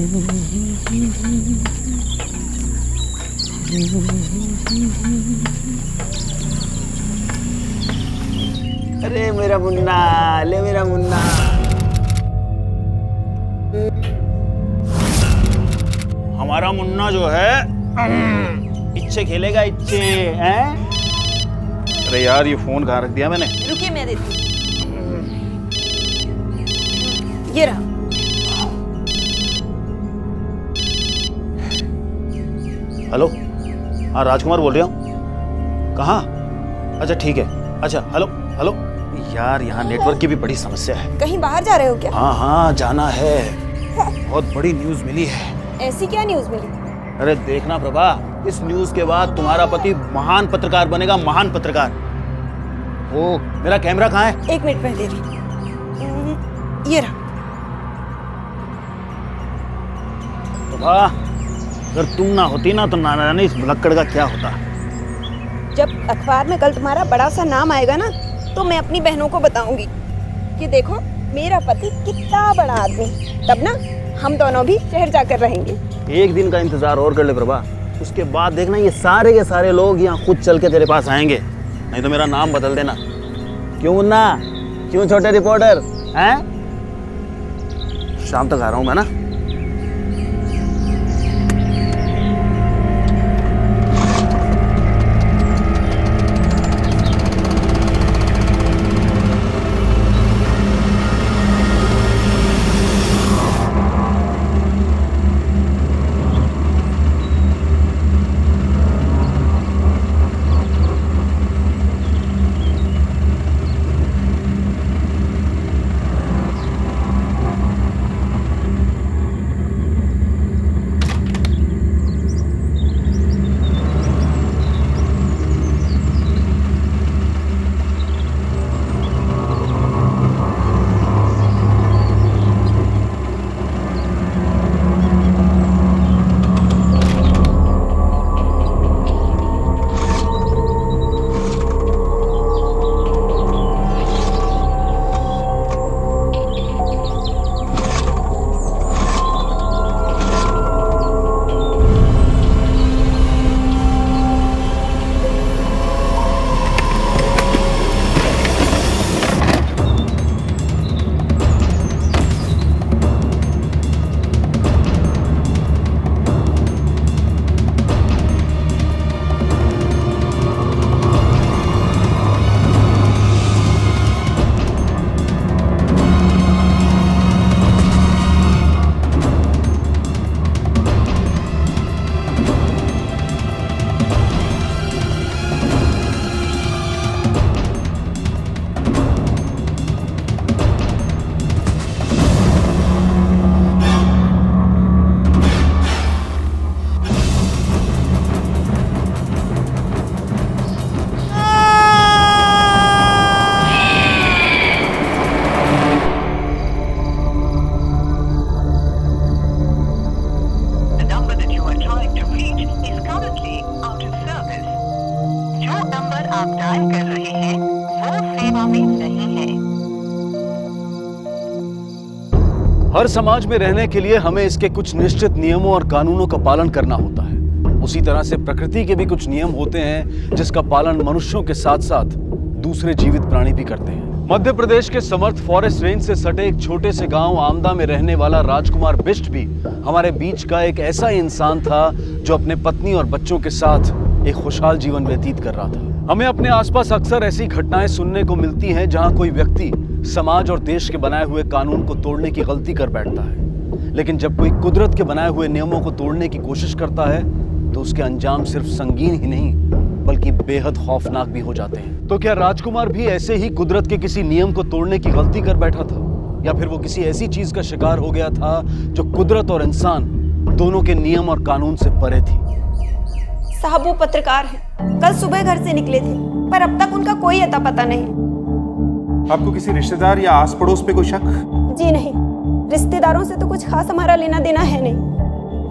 अरे मेरा मुन्ना, ले मेरा मुन्ना। हमारा मुन्ना जो है इच्छे खेलेगा, इच्छे हैं। अरे यार ये फोन कहाँ रख दिया मैंने? रुकिए मैं देती हूँ। ये रहा। हेलो, हाँ राजकुमार बोल रहा हूँ। कहाँ? अच्छा ठीक है। अच्छा हेलो हेलो। यार यहाँ नेटवर्क की भी बड़ी समस्या है। कहीं बाहर जा रहे हो क्या? हाँ हाँ जाना है। बहुत बड़ी न्यूज़ मिली है। ऐसी क्या न्यूज़ मिली? अरे देखना प्रभा, इस न्यूज़ के बाद तुम्हारा पति महान पत्रकार बनेगा, महान पत्रकार। ओ मेरा कैमरा कहाँ है? 1 मिनट में दे रही। ये रहा। प्रभा अगर तुम ना होती ना तो ना जाने इस भुलक्कड़ का क्या होता। जब अखबार में कल तुम्हारा बड़ा सा नाम आएगा ना, तो मैं अपनी बहनों को बताऊंगी कि देखो मेरा पति कितना बड़ा आदमी। तब ना हम दोनों भी शहर जाकर रहेंगे। एक दिन का इंतजार और कर ले प्रभा, उसके बाद देखना ये सारे के सारे लोग यहाँ खुद चल के तेरे पास आएंगे। नहीं तो मेरा नाम बदल देना। क्यों मुन्ना, क्यों छोटे रिपोर्टर हैं? शाम तक आ रहा हूँ मैं ना। हर समाज में रहने के लिए हमें इसके कुछ निश्चित नियमों और कानूनों का पालन करना होता है। उसी तरह से प्रकृति के भी कुछ नियम होते हैं जिसका पालन मनुष्यों के साथ साथ दूसरे जीवित प्राणी भी करते हैं। मध्य प्रदेश के समर्थ फॉरेस्ट रेंज से सटे एक छोटे से गांव आमदा में रहने वाला राजकुमार बिष्ट भी हमारे बीच का एक ऐसा इंसान था जो अपने पत्नी और बच्चों के साथ एक खुशहाल जीवन व्यतीत कर रहा था। हमें अपने आसपास अक्सर ऐसी घटनाएं सुनने को मिलती हैं जहां कोई व्यक्ति समाज और देश के बनाए हुए कानून को तोड़ने की गलती कर बैठता है, लेकिन जब कोई कुदरत के बनाए हुए नियमों को तोड़ने की कोशिश करता है तो उसके अंजाम सिर्फ संगीन ही नहीं बल्कि बेहद खौफनाक भी हो जाते हैं। तो क्या राजकुमार भी ऐसे ही कुदरत के किसी नियम को तोड़ने की गलती कर बैठा था, या फिर वो किसी ऐसी चीज का शिकार हो गया था जो कुदरत और इंसान दोनों के नियम और कानून से परे थी? साहब वो पत्रकार हैं, कल सुबह घर से निकले थे पर अब तक उनका कोई अता पता नहीं। आपको किसी रिश्तेदार या आस पड़ोस पे कोई शक? जी नहीं, रिश्तेदारों से तो कुछ खास हमारा लेना देना है नहीं,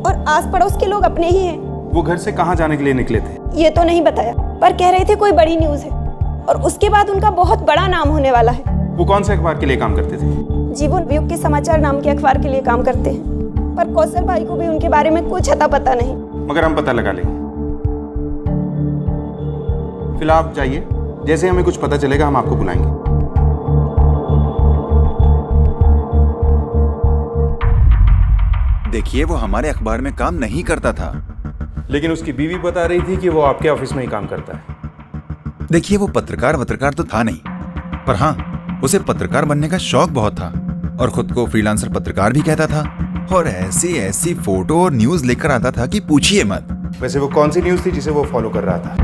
और आस पड़ोस के लोग अपने ही हैं। वो घर से कहाँ जाने के लिए निकले थे? ये तो नहीं बताया, पर कह रहे थे कोई बड़ी न्यूज़ है और उसके बाद उनका बहुत बड़ा नाम होने वाला है। वो कौन से अखबार के लिए काम करते थे? जीवन युग के समाचार नाम के अखबार के लिए काम करते हैं, पर कौशल भाई को भी उनके बारे में कुछ अता पता नहीं। मगर हम पता लगा लेंगे। फिलहाल आप जाइए, जैसे हमें कुछ पता चलेगा हम आपको बुलाएंगे। देखिए, वो हमारे अखबार में काम नहीं करता था। लेकिन उसकी बीवी बता रही थी कि वो आपके ऑफिस में ही काम करता है। देखिए, वो पत्रकार तो था नहीं, पर हाँ, उसे पत्रकार बनने का शौक बहुत था और खुद को फ्रीलांसर पत्रकार भी कहता था। और ऐसी ऐसी फोटो और न्यूज लेकर आता था कि पूछिए मत। वैसे वो कौन सी न्यूज थी जिसे वो फॉलो कर रहा था?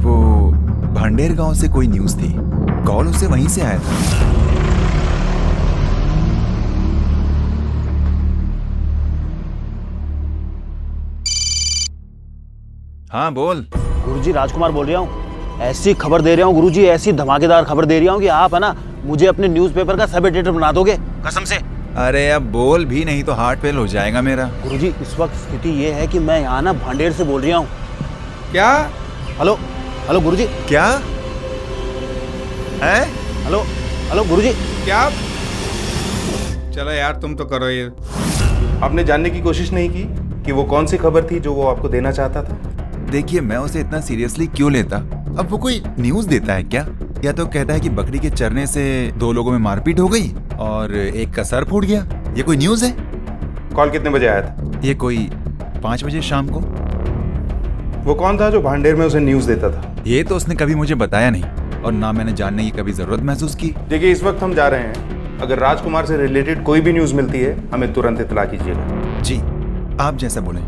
वो भांडेर गांव से कोई न्यूज थी, कॉल उसे वहीं से आया था। हाँ बोल। गुरुजी, राजकुमार बोल रहा हूँ। ऐसी खबर दे रहा हूँ गुरुजी, ऐसी धमाकेदार खबर दे रहा हूँ कि आप है ना मुझे अपने न्यूज़पेपर का सब एडिटर बना दोगे, कसम से। अरे अब बोल भी, नहीं तो हार्ट फेल हो जाएगा मेरा। गुरुजी, इस वक्त स्थिति ये है कि मैं यहाँ ना भांडेर से बोल रहा हूँ। क्या? हेलो हेलो गुरुजी। क्या है? हेलो हेलो गुरुजी। क्या? चलो यार, तुम तो करो ये। आपने जानने की कोशिश नहीं की कि वो कौन सी खबर थी जो वो आपको देना चाहता था? देखिए, मैं उसे इतना सीरियसली क्यों लेता? अब वो कोई न्यूज देता है क्या? या तो कहता है कि बकरी के चरने से 2 लोगों में मारपीट हो गई और एक का सर फूट गया। ये कोई न्यूज है? कॉल कितने बजे आया था? ये कोई 5 बजे शाम को। वो कौन था जो भांडेर में उसे न्यूज देता था? ये तो उसने कभी मुझे बताया नहीं और ना मैंने जानने की कभी जरूरत महसूस की। देखिए, इस वक्त हम जा रहे हैं। अगर राजकुमार से रिलेटेड कोई भी न्यूज मिलती है हमें तुरंत इत्तला कीजिएगा। जी, आप जैसा बोले।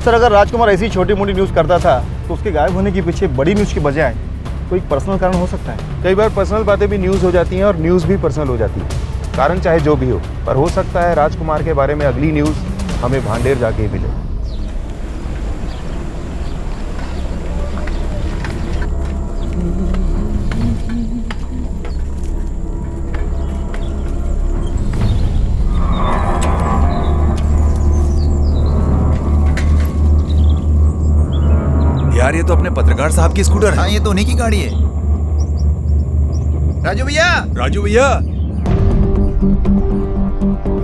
सर, अगर राजकुमार ऐसी छोटी मोटी न्यूज़ करता था तो उसके गायब होने के पीछे बड़ी न्यूज़ की बजाय कोई पर्सनल कारण हो सकता है। कई बार पर्सनल बातें भी न्यूज हो जाती हैं और न्यूज भी पर्सनल हो जाती है। कारण चाहे जो भी हो, पर हो सकता है राजकुमार के बारे में अगली न्यूज हमें भांडेर जाके ही मिले। यार, ये तो अपने पत्रकार साहब की स्कूटर है। हाँ, ये तो उन्हीं की गाड़ी है। राजू भैया, राजू भैया।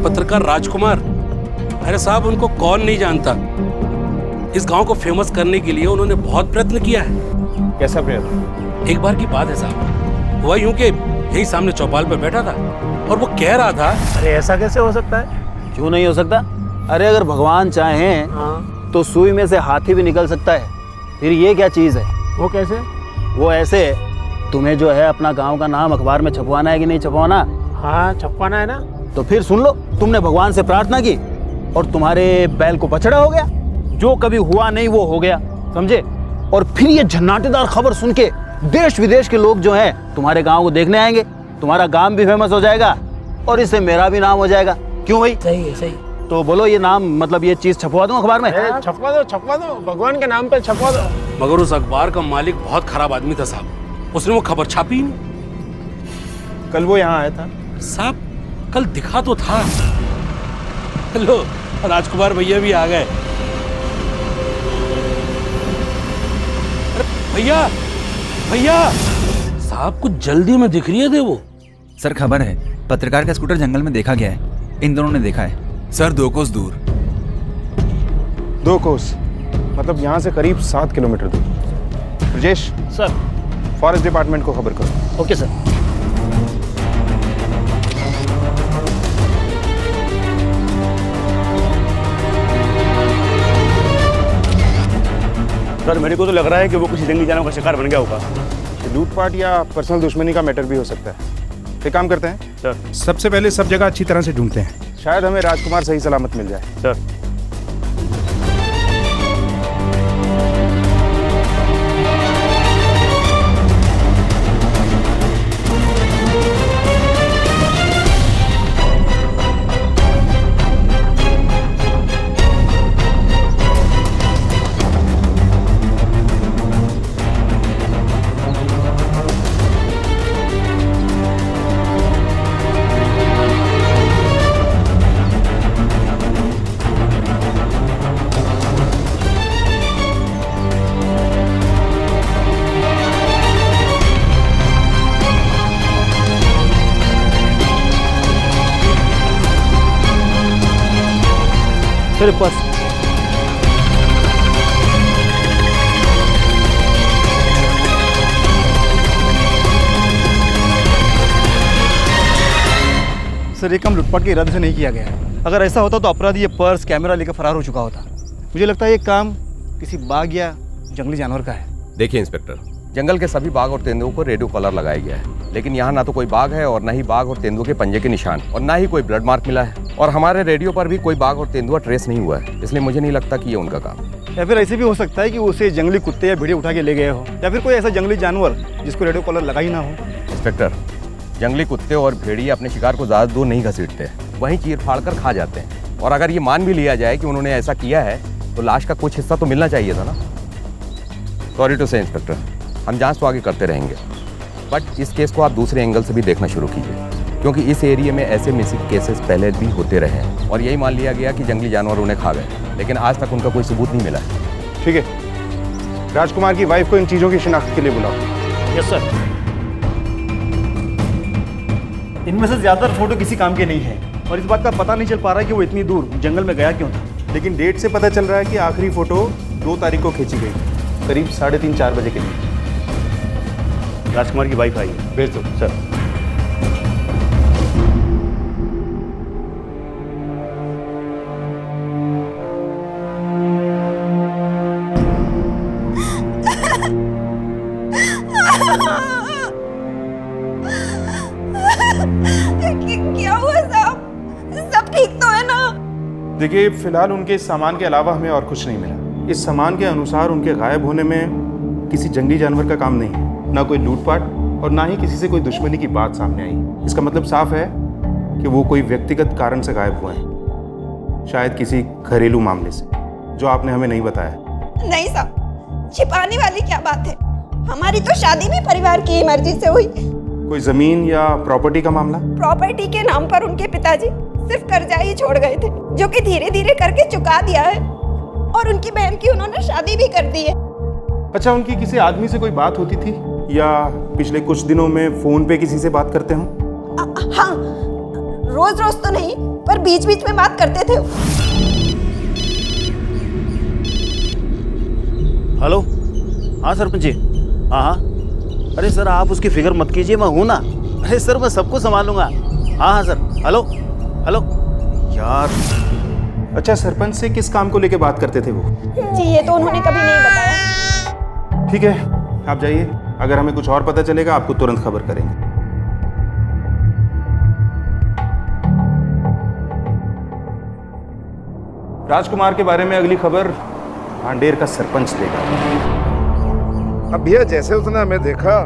पत्रकार राजकुमार, अरे साहब, उनको कौन नहीं जानता। इस गांव को फेमस करने के लिए उन्होंने बहुत प्रयत्न किया है। कैसा प्रयत्न? एक बार की बात है साहब, हुआ यूं कि यही सामने चौपाल पर बैठा था और वो कह रहा था। अरे ऐसा कैसे हो सकता है? क्यों नहीं हो सकता? अरे अगर भगवान चाहें तो सुई में से हाथी भी निकल सकता है। फिर ये क्या चीज़ है? वो कैसे? वो ऐसे, तुम्हें जो है अपना गांव का नाम अखबार में छपवाना है कि नहीं छपवाना? हाँ, छपवाना है ना। तो फिर सुन लो, तुमने भगवान से प्रार्थना की और तुम्हारे बैल को बछड़ा हो गया। जो कभी हुआ नहीं वो हो गया, समझे? और फिर ये झन्नाटेदार खबर सुन के देश विदेश के लोग जो हैं तुम्हारे गांव को देखने आएंगे। तुम्हारा गांव भी फेमस हो जाएगा और इससे मेरा भी नाम हो जाएगा। क्यों भाई? सही है, सही। तो बोलो, ये नाम मतलब ये चीज छपवा दूं अखबार में? छपवा दो, भगवान के नाम पे छपवा दो। मगर उस अखबार का मालिक बहुत खराब आदमी था साहब। उसने वो खबर छापी ही नहीं। कल वो यहाँ आया था। साहब, कल दिखा तो था। लो, राजकुमार भैया भी आ गए। अरे भैया, भैया साहब, कुछ जल्दी में दिख रही है। दे वो सर, खबर है, पत्रकार का स्कूटर जंगल में देखा गया है। इन दोनों ने देखा है सर, 2 कोस दूर। 2 कोस मतलब यहाँ से करीब 7 किलोमीटर दूर। ब्रजेश सर। फॉरेस्ट डिपार्टमेंट को खबर करो। Okay sir. सर, मेरे को तो लग रहा है कि वो कुछ जंगली जानवर का शिकार बन गया होगा। लूटपाट या पर्सनल दुश्मनी का मैटर भी हो सकता है। एक काम करते हैं सर। सबसे पहले सब जगह अच्छी तरह से ढूंढते हैं, शायद हमें राजकुमार सही सलामत मिल जाए। सर, सिर्फ पर्स। सर, ये काम लूटपाट के इरादे से नहीं किया गया है। अगर ऐसा होता तो अपराधी ये पर्स कैमरा लेकर फरार हो चुका होता। मुझे लगता है ये काम किसी बाघ या जंगली जानवर का है। देखिए इंस्पेक्टर, जंगल के सभी बाघ और तेंदुओं को रेडियो कॉलर लगाया गया है, लेकिन यहाँ ना तो कोई बाघ है और ना ही बाघ और तेंदुओं के पंजे के निशान, और ना ही कोई ब्लड मार्क मिला है, और हमारे रेडियो पर भी कोई बाघ और तेंदुआ ट्रेस नहीं हुआ है। इसलिए मुझे नहीं लगता कि ये उनका काम है। या फिर ऐसे भी हो सकता है कि उसे जंगली कुत्ते या भेड़िया उठा के ले गए हो, या फिर कोई ऐसा जंगली जानवर जिसको रेडियो कॉलर लगा ही ना हो। इंस्पेक्टर, जंगली कुत्ते और भेड़िया अपने शिकार को ज़्यादा दूर नहीं घसीटते, वहीं चीर फाड़ कर खा जाते हैं। और अगर ये मान भी लिया जाए कि उन्होंने ऐसा किया है तो लाश का कुछ हिस्सा तो मिलना चाहिए था ना। सॉरी टू से इंस्पेक्टर, हम जांच तो आगे करते रहेंगे, बट इस केस को आप दूसरे एंगल से भी देखना शुरू कीजिए, क्योंकि इस एरिया में ऐसे मिसिंग केसेस पहले भी होते रहे हैं और यही मान लिया गया कि जंगली जानवर उन्हें खा गए, लेकिन आज तक उनका कोई सबूत नहीं मिला है। ठीक है, राजकुमार की वाइफ को इन चीज़ों की शिनाख्त के लिए बुलाओ। Yes sir. इनमें से ज़्यादातर फोटो किसी काम के नहीं है और इस बात का पता नहीं चल पा रहा है कि वो इतनी दूर जंगल में गया क्यों था। लेकिन डेट से पता चल रहा है कि आखिरी फोटो 2 तारीख को खींची गई, करीब 3:30-4 बजे के लिए। राजकुमार की वाइफ आई है। भेज दो सर। क्या हुआ साहब? सब ठीक तो है ना? देखिए, फिलहाल उनके इस सामान के अलावा हमें और कुछ नहीं मिला। इस सामान के अनुसार उनके गायब होने में किसी जंगली जानवर का काम नहीं है, ना कोई लूटपाट और ना ही किसी से कोई दुश्मनी की बात सामने आई। इसका मतलब साफ है कि वो कोई व्यक्तिगत कारण से गायब हुए हैं, शायद किसी घरेलू मामले से, जो आपने हमें नहीं बताया। नहीं साहब, छिपाने वाली क्या बात है? हमारी तो शादी भी परिवार की मर्जी से हुई। कोई जमीन या प्रॉपर्टी का मामला? प्रॉपर्टी के नाम पर उनके पिताजी सिर्फ कर्जा ही छोड़ गए थे, जो कि धीरे धीरे करके चुका दिया है, और उनकी बहन की उन्होंने शादी भी कर दी है। अच्छा, उनकी किसी आदमी से कोई बात होती थी या पिछले कुछ दिनों में फोन पे किसी से बात करते हो? हाँ, रोज रोज तो नहीं, पर बीच बीच में बात करते थे। हेलो, हाँ सरपंच जी। हाँ हाँ, अरे सर आप उसकी फिक्र मत कीजिए, मैं हूँ ना। अरे सर मैं सबको संभालूंगा। हाँ हाँ सर। हेलो हेलो यार। अच्छा, सरपंच से किस काम को लेके बात करते थे वो? जी ये तो उन्होंने कभी नहीं बताया। ठीक है, आप जाइए, अगर हमें कुछ और पता चलेगा आपको तुरंत खबर करेंगे। राजकुमार के बारे में अगली खबर भांडेर का सरपंच देगा। अब भैया जैसे उसने हमें देखा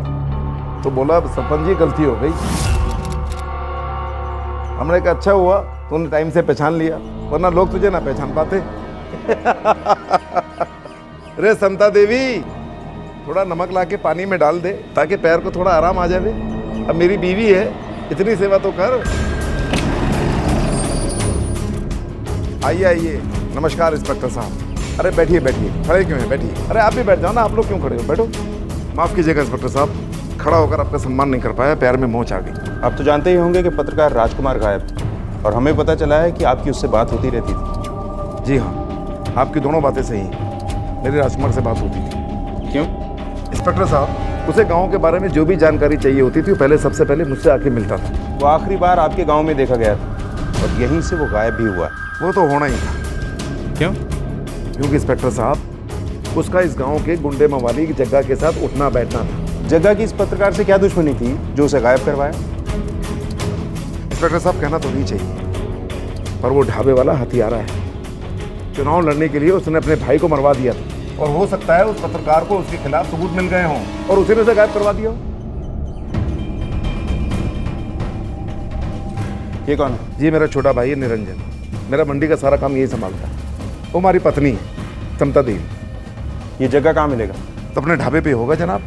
तो बोला सरपंच जी गलती हो गई। हमने कहा अच्छा हुआ तूने टाइम से पहचान लिया, वरना लोग तुझे ना पहचान पाते। रे समता देवी, थोड़ा नमक लाके पानी में डाल दे ताकि पैर को थोड़ा आराम आ जाए। अब मेरी बीवी है, इतनी सेवा तो कर। आइए आइए। नमस्कार इंस्पेक्टर साहब। अरे बैठिए बैठिए, खड़े क्यों हैं? बैठिए। अरे आप भी बैठ जाओ ना, आप लोग क्यों खड़े हो? बैठो। माफ़ कीजिएगा इंस्पेक्टर साहब, खड़ा होकर आपका सम्मान नहीं कर पाया, पैर में मोच आ गई। आप तो जानते ही होंगे कि पत्रकार राजकुमार गायब थे और हमें पता चला है कि आपकी उससे बात होती रहती थी। जी हाँ, आपकी दोनों बातें सही हैं। मेरी राजकुमार से बात होती थी। क्यों? इंस्पेक्टर साहब, उसे गांव के बारे में जो भी जानकारी चाहिए होती थी वो पहले सबसे पहले मुझसे आके मिलता था। वो आखिरी बार आपके गांव में देखा गया था और यहीं से वो गायब भी हुआ। वो तो होना ही था। क्यों? क्योंकि इंस्पेक्टर साहब, उसका इस गांव के गुंडे मवाली की जगह के साथ उठना बैठना था। जगह की इस पत्रकार से क्या दुश्मनी थी जो उसे गायब करवाया? इंस्पेक्टर साहब, कहना तो नहीं चाहिए, पर वो ढाबे वाला हथियारा है। चुनाव लड़ने के लिए उसने अपने भाई को मरवा दिया था और हो सकता है उस पत्रकार को उसके खिलाफ सबूत मिल गए हों और उसी ने उसे गायब करवा दिया हो। ये कौन है? जी मेरा छोटा भाई है निरंजन, मेरा मंडी का सारा काम यही संभालता है। वो हमारी पत्नी है समता देवी। ये जगह कहाँ मिलेगा? तो अपने ढाबे पे होगा जनाब,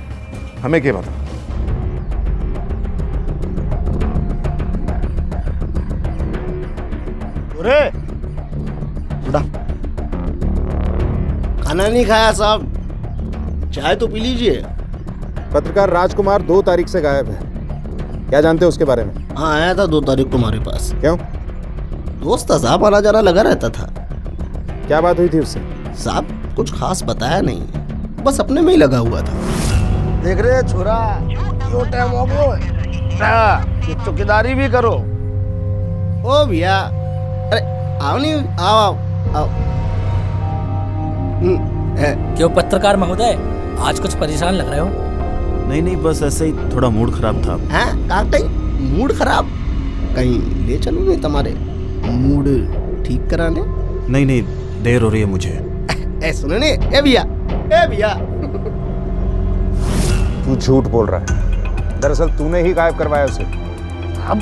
हमें क्या पता। अरे उड़ा, खाना नहीं खाया साहब, चाय तो पी लीजिए। पत्रकार राजकुमार 2 तारीख से गायब है, क्या जानते हो उसके बारे में? हाँ, आया था 2 तारीख को हमारे पास। क्यों? दोस्त था साहब, आना जाना लगा रहता था। क्या बात हुई थी उससे? साहब कुछ खास बताया नहीं, बस अपने में ही लगा हुआ था। देख रहे छोरा, यो टाइम हो गयो, चौकीदारी भी करो। ओ भैया, अरे आओ नहीं, आओ आओ। क्यों पत्रकार महोदय, आज कुछ परेशान लग रहे हो? नहीं, बस ऐसे ही थोड़ा मूड खराब था। हैं काकई, मूड खराब? कहीं ले चलूं नहीं तुम्हारे मूड ठीक कराने? नहीं, देर हो रही है मुझे। ए सुनो ने, ए भैया, ए भैया। तू झूठ बोल रहा है। दरअसल तूने ही गायब करवाया उसे। अब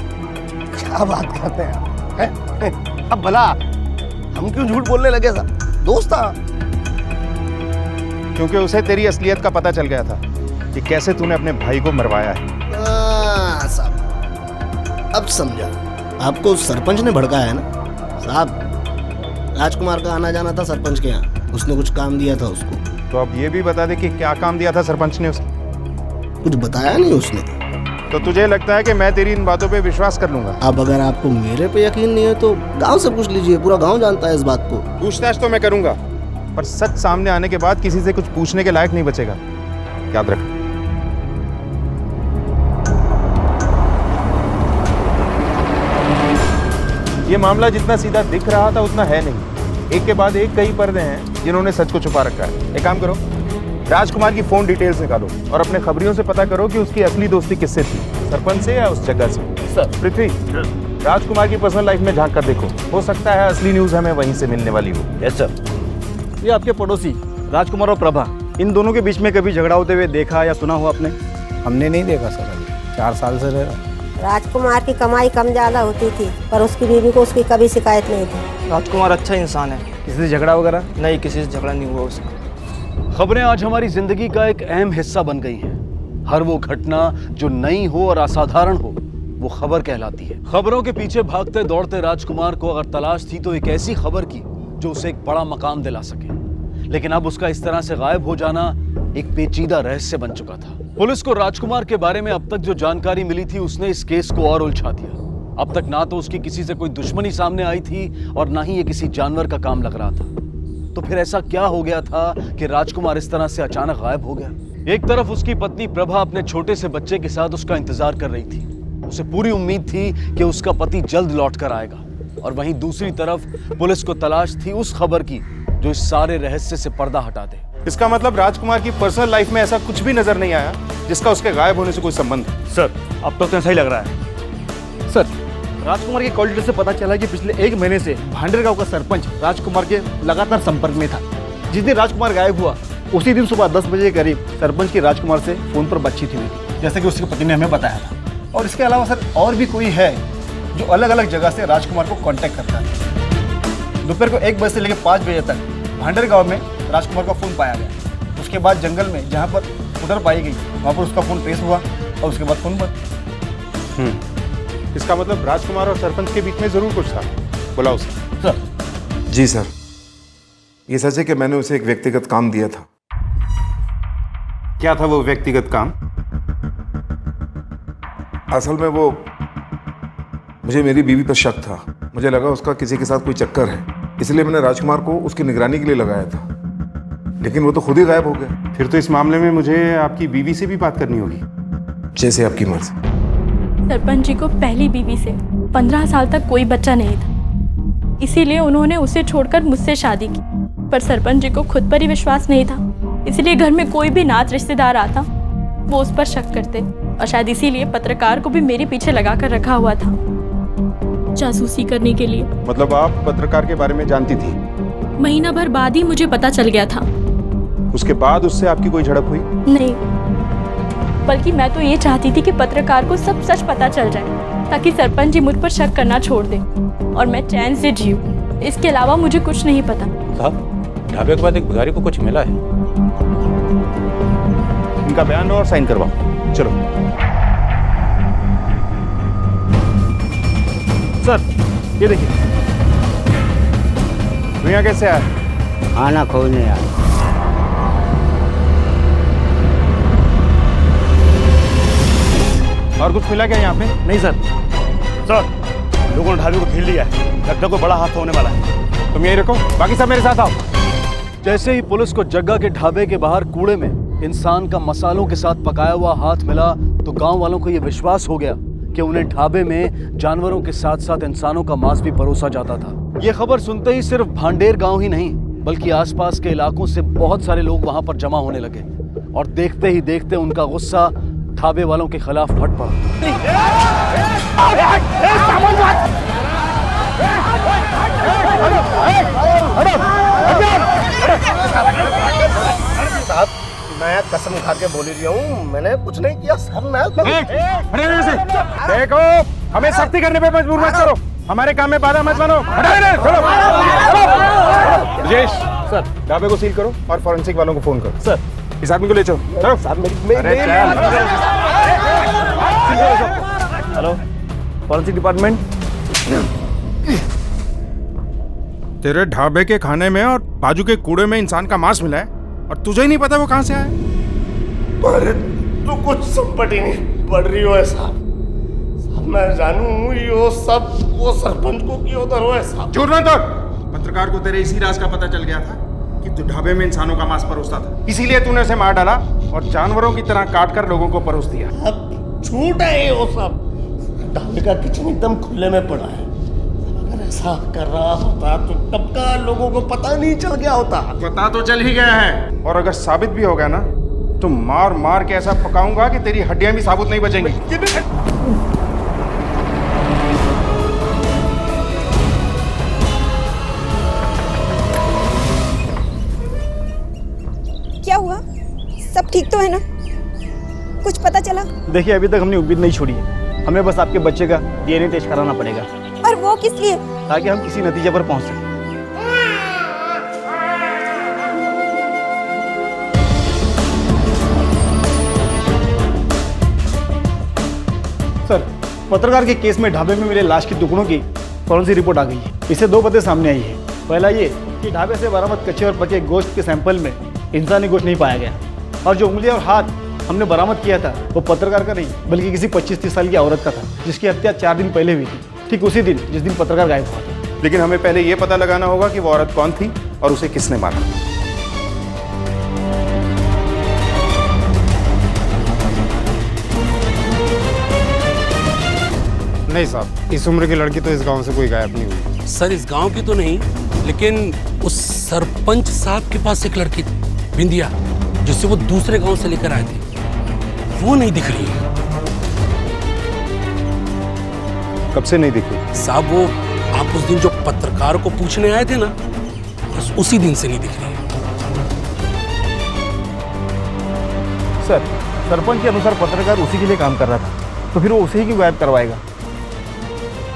क्या बात करते हैं? अब भला हम क्यों झूठ बोलने लगे साहब? दोस्त था। क्योंकि उसे तेरी असलियत का पता चल गया था कि कैसे तूने अपने भाई को मरवाया है। साहब अब समझा, आपको सरपंच ने भड़काया है ना साहब। राजकुमार का आना जाना था सरपंच के यहाँ, उसने कुछ काम दिया था उसको। तो अब ये भी बता दे कि क्या काम दिया था सरपंच ने उसे? कुछ बताया नहीं उसने। तो तुझे लगता है कि मैं तेरी इन बातों पे विश्वास कर लूंगा? अब अगर आपको मेरे पे यकीन नहीं है तो गांव से पूछ लीजिए, पूरा गांव जानता है इस बात को। पूछताछ तो मैं करूंगा, पर सच सामने आने के बाद किसी से कुछ पूछने के लायक नहीं बचेगा, याद रख। ये मामला जितना सीधा दिख रहा था उतना है नहीं। एक के बाद एक कई पर्दे हैं जिन्होंने सच को छुपा रखा है। एक काम करो, राजकुमार की फोन डिटेल्स निकालो और अपने खबरियों से पता करो कि उसकी असली दोस्ती किससे थी, सरपंच से या उस जगह से। सर पृथ्वी, राजकुमार की पर्सनल लाइफ में झांक कर देखो, हो सकता है असली न्यूज हमें वहीं से मिलने वाली हो। Yes sir. ये आपके पड़ोसी राजकुमार और प्रभा, इन दोनों के बीच में कभी झगड़ा होते हुए देखा या सुना हो आपने? हमने नहीं देखा सर, अभी 4 साल से रह रहा। राजकुमार की कमाई कम ज़्यादा होती थी, पर उसकी बीवी को उसकी कभी शिकायत नहीं थी। राजकुमार अच्छा इंसान है। किसी से झगड़ा वगैरह? नहीं, किसी से झगड़ा नहीं हुआ उसका। खबरें आज हमारी जिंदगी का एक अहम हिस्सा बन गई हैं। हर वो घटना जो नई हो और असाधारण हो, वो खबर कहलाती है। खबरों के पीछे भागते दौड़ते राजकुमार को अगर तलाश थी तो एक ऐसी खबर की जो उसे एक बड़ा मकाम दिला सके, लेकिन अब उसका इस तरह से गायब हो जाना एक पेचीदा रहस्य बन चुका था। पुलिस को राजकुमार के बारे में अब तक जो जानकारी मिली थी उसने इस केस को और उलझा दिया। अब तक ना तो उसकी किसी से कोई दुश्मनी सामने आई थी और ना ही ये किसी जानवर का काम लग रहा था। तो फिर ऐसा क्या हो गया था कि राजकुमार इस तरह से अचानक गायब हो गया? एक तरफ उसकी पत्नी प्रभा अपने छोटे से बच्चे के साथ उसका इंतजार कर रही थी। उसे पूरी उम्मीद थी कि उसका पति जल्द लौट कर आएगा, और वहीं दूसरी तरफ पुलिस को तलाश थी उस खबर की जो इस सारे रहस्य से पर्दा हटा दे। इसका मतलब राजकुमार की पर्सनल लाइफ में ऐसा कुछ भी नजर नहीं आया जिसका उसके गायब होने से कोई संबंध है। सर अब तक तो ऐसा ही लग रहा है। सर राजकुमार के कॉल डिटेल से पता चला कि पिछले 1 महीने से भांडेर गांव का सरपंच राजकुमार के लगातार संपर्क में था। जिस दिन राजकुमार गायब हुआ उसी दिन सुबह 10 बजे के करीब सरपंच की राजकुमार से फोन पर बातचीत हुई थी, जैसे कि उसके पति ने हमें बताया था। और इसके अलावा सर और भी कोई है जो अलग अलग जगह से राजकुमार को कांटेक्ट करता है। दोपहर को 1 बजे से लेकर 5 बजे तक भांडेर गांव में राजकुमार का फोन पाया गया। उसके बाद जंगल में जहां पर स्कूटर पाई गई वहां पर उसका फोन ट्रेस हुआ और उसके बाद फोन बंद। इसका मतलब राजकुमार और सरपंच के बीच में जरूर कुछ था। बुलाओ उसे। सर। जी सर, ये सच है कि मैंने उसे एक व्यक्तिगत काम दिया था। क्या था वो व्यक्तिगत काम? असल में वो मुझे मेरी बीवी पर शक था। मुझे लगा उसका किसी के साथ कोई चक्कर है, इसलिए मैंने राजकुमार को उसकी निगरानी के लिए लगाया था, लेकिन वो तो खुद ही गायब हो गया। फिर तो इस मामले में मुझे आपकी बीवी से भी बात करनी होगी। जैसे आपकी मर्जी। सरपंच जी को पहली बीवी से 15 साल तक कोई बच्चा नहीं था, इसीलिए उन्होंने उसे छोड़कर मुझसे शादी की। पर सरपंच जी को खुद पर ही विश्वास नहीं था, इसलिए घर में कोई भी नात रिश्तेदार आता वो उस पर शक करते, और शायद इसीलिए पत्रकार को भी मेरे पीछे लगा कर रखा हुआ था, जासूसी करने के लिए। मतलब आप पत्रकार के बारे में जानती थी? महीना भर बाद ही मुझे पता चल गया था। उसके बाद उससे आपकी कोई झड़प हुई? नहीं, बल्कि मैं तो ये चाहती थी कि पत्रकार को सब सच पता चल जाए, ताकि सरपंच जी मुझ पर शक करना छोड़ दें और मैं चैन से जीऊं। इसके अलावा मुझे कुछ नहीं पता। साहब, ढाबे के बाद एक भिखारी को कुछ मिला है। इनका बयान और साइन करवाओ। चलो सर, ये देखिए। तू यहाँ कैसे आया? खाना खोजने आया। और कुछ मिला क्या यहाँ पे? नहीं सर। सर, लोगों ने ढाबे को घेर लिया है, लगता है कोई बड़ा हादसा होने वाला है। तुम यही रखो, बाकी सब मेरे साथ आओ। जैसे ही पुलिस को जग्गा के ढाबे के बाहर कूड़े में इंसान का मसालों के साथ पकाया हुआ हाथ मिला तो गांव वालों को यह विश्वास हो गया कि उन्हें ढाबे में जानवरों के साथ साथ इंसानों का मांस भी परोसा जाता था। यह खबर सुनते ही सिर्फ भांडेर गांव ही नहीं बल्कि आसपास के इलाकों से बहुत सारे लोग वहां पर जमा होने लगे और देखते ही देखते उनका गुस्सा ढाबे वालों के खिलाफ फट पड़ा। साहब मैं कसम खा के बोल रही हूँ, मैंने कुछ नहीं किया सर। देखो, हमें सख्ती करने पे मजबूर मत करो, हमारे काम में बाधा मत बनो। राजेश सर, ढाबे को सील करो और फॉरेंसिक वालों को फोन करो। सर, इस आदमी को ले चलो। Hello, forensic department. तेरे ढाबे के खाने में और बाजू के कूड़े में इंसान का मांस मिला है और तुझे ही नहीं पता वो कहां से आया। अरे तू कुछ संपट ही नहीं पड़ रही हो साहब। मैं जानू यो सब वो सरपंच को क्यों उधर हो साहब। झूठ मत बोल। पत्रकार को तेरे इसी राज का पता चल गया था कि तू ढाबे में इंसानों का मांस परोसता था, इसीलिए तूने उसे मार डाला और जानवरों की तरह काट कर लोगों को परोस दिया। अब झूठ है ये वो सब। ढाबे का किचन एकदम खुले में पड़ा है। अगर ऐसा कर रहा होता तो तब का लोगों को पता नहीं चल गया होता। पता तो चल ही गया है, और अगर साबित भी हो गया ना तो मार मार के ऐसा पकाऊंगा कि तेरी हड्डियां भी साबुत नहीं बचेंगी। क्या हुआ? सब ठीक तो है ना? कुछ पता चला? देखिए, अभी तक हमने उम्मीद नहीं छोड़ी है। हमें बस आपके बच्चे का DNA टेस्ट कराना पड़ेगा। और वो किस लिए? ताकि हम किसी नतीजे पर पहुंच सकें। सर, पत्रकार के केस में ढाबे में मिले लाश के टुकड़ों की फॉरेंसिक रिपोर्ट आ गई है। इससे दो बातें सामने आई है। पहला ये कि ढाबे से बरामद कच्चे और पके गोश्त के सैंपल में इंसानी गोश्त नहीं पाया गया, और जो उंगलियां और हाथ हमने बरामद किया था वो पत्रकार का नहीं बल्कि किसी 25-30 साल की औरत का था, जिसकी हत्या 4 दिन पहले हुई थी, ठीक उसी दिन जिस दिन पत्रकार गायब हुआ था। लेकिन हमें पहले ये पता लगाना होगा कि वो औरत कौन थी और उसे किसने मारा। नहीं साहब, इस उम्र की लड़की तो इस गांव से कोई गायब नहीं हुई। सर, इस गांव की तो नहीं, लेकिन उस सरपंच साहब के पास एक लड़की बिंदिया जिससे वो दूसरे गांव से लेकर आए थे, वो नहीं दिख रही है। कब से नहीं दिख रही? साहब, वो आप उस दिन जो पत्रकार को पूछने आए थे ना, बस उसी दिन से नहीं दिख रही है। सर, सरपंच के अनुसार पत्रकार उसी के लिए काम कर रहा था, तो फिर वो उसी ही क्यों गायब करवाएगा?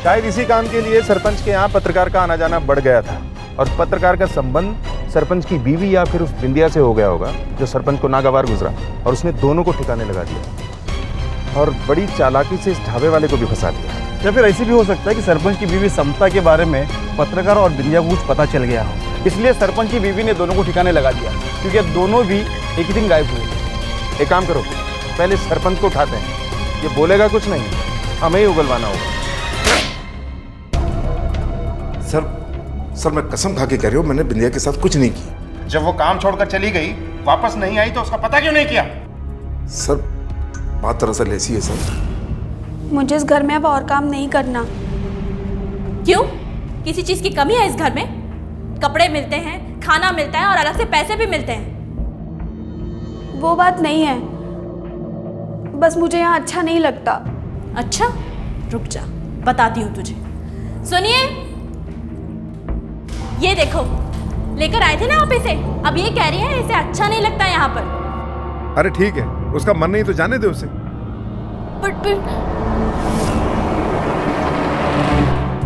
शायद इसी काम के लिए सरपंच के यहाँ पत्रकार का आना जाना बढ़ गया था, और पत्रकार का संबंध सरपंच की बीवी या फिर उस बिंदिया से हो गया होगा जो सरपंच को नागवार गुजरा, और उसने दोनों को ठिकाने लगा दिया और बड़ी चालाकी से इस ढाबे वाले को भी फंसा दिया। या फिर ऐसी भी हो सकता है कि सरपंच की बीवी समता के बारे में पत्रकार और बिंदिया को कुछ पता चल गया हो, इसलिए सरपंच की बीवी ने दोनों को ठिकाने लगा दिया, क्योंकि दोनों भी एक ही दिन गायब हुए। एक काम करो, पहले सरपंच को उठाते हैं, ये बोलेगा कुछ नहीं, हमें ही उगलवाना होगा। सर मैं कसम खा के कह रही हूँ, मैंने बिंदिया के साथ कुछ नहीं किया। जब वो काम छोड़कर चली गई, वापस नहीं आई, तो उसका पता क्यों नहीं किया? सर बात दरअसल ऐसी है सर, मुझे इस घर में अब और काम नहीं करना। क्यों? किसी चीज की कमी है इस घर में? कपड़े मिलते हैं, खाना मिलता है और अलग से पैसे भी मिलते हैं। वो बात नहीं है, बस मुझे यहाँ अच्छा नहीं लगता। अच्छा, रुक जा, बताती हूँ तुझे। सुनिए, ये देखो, लेकर आए थे ना आप इसे, अब ये कह रही है इसे अच्छा नहीं लगता यहाँ पर। अरे ठीक है, उसका मन नहीं तो जाने दे उसे। बट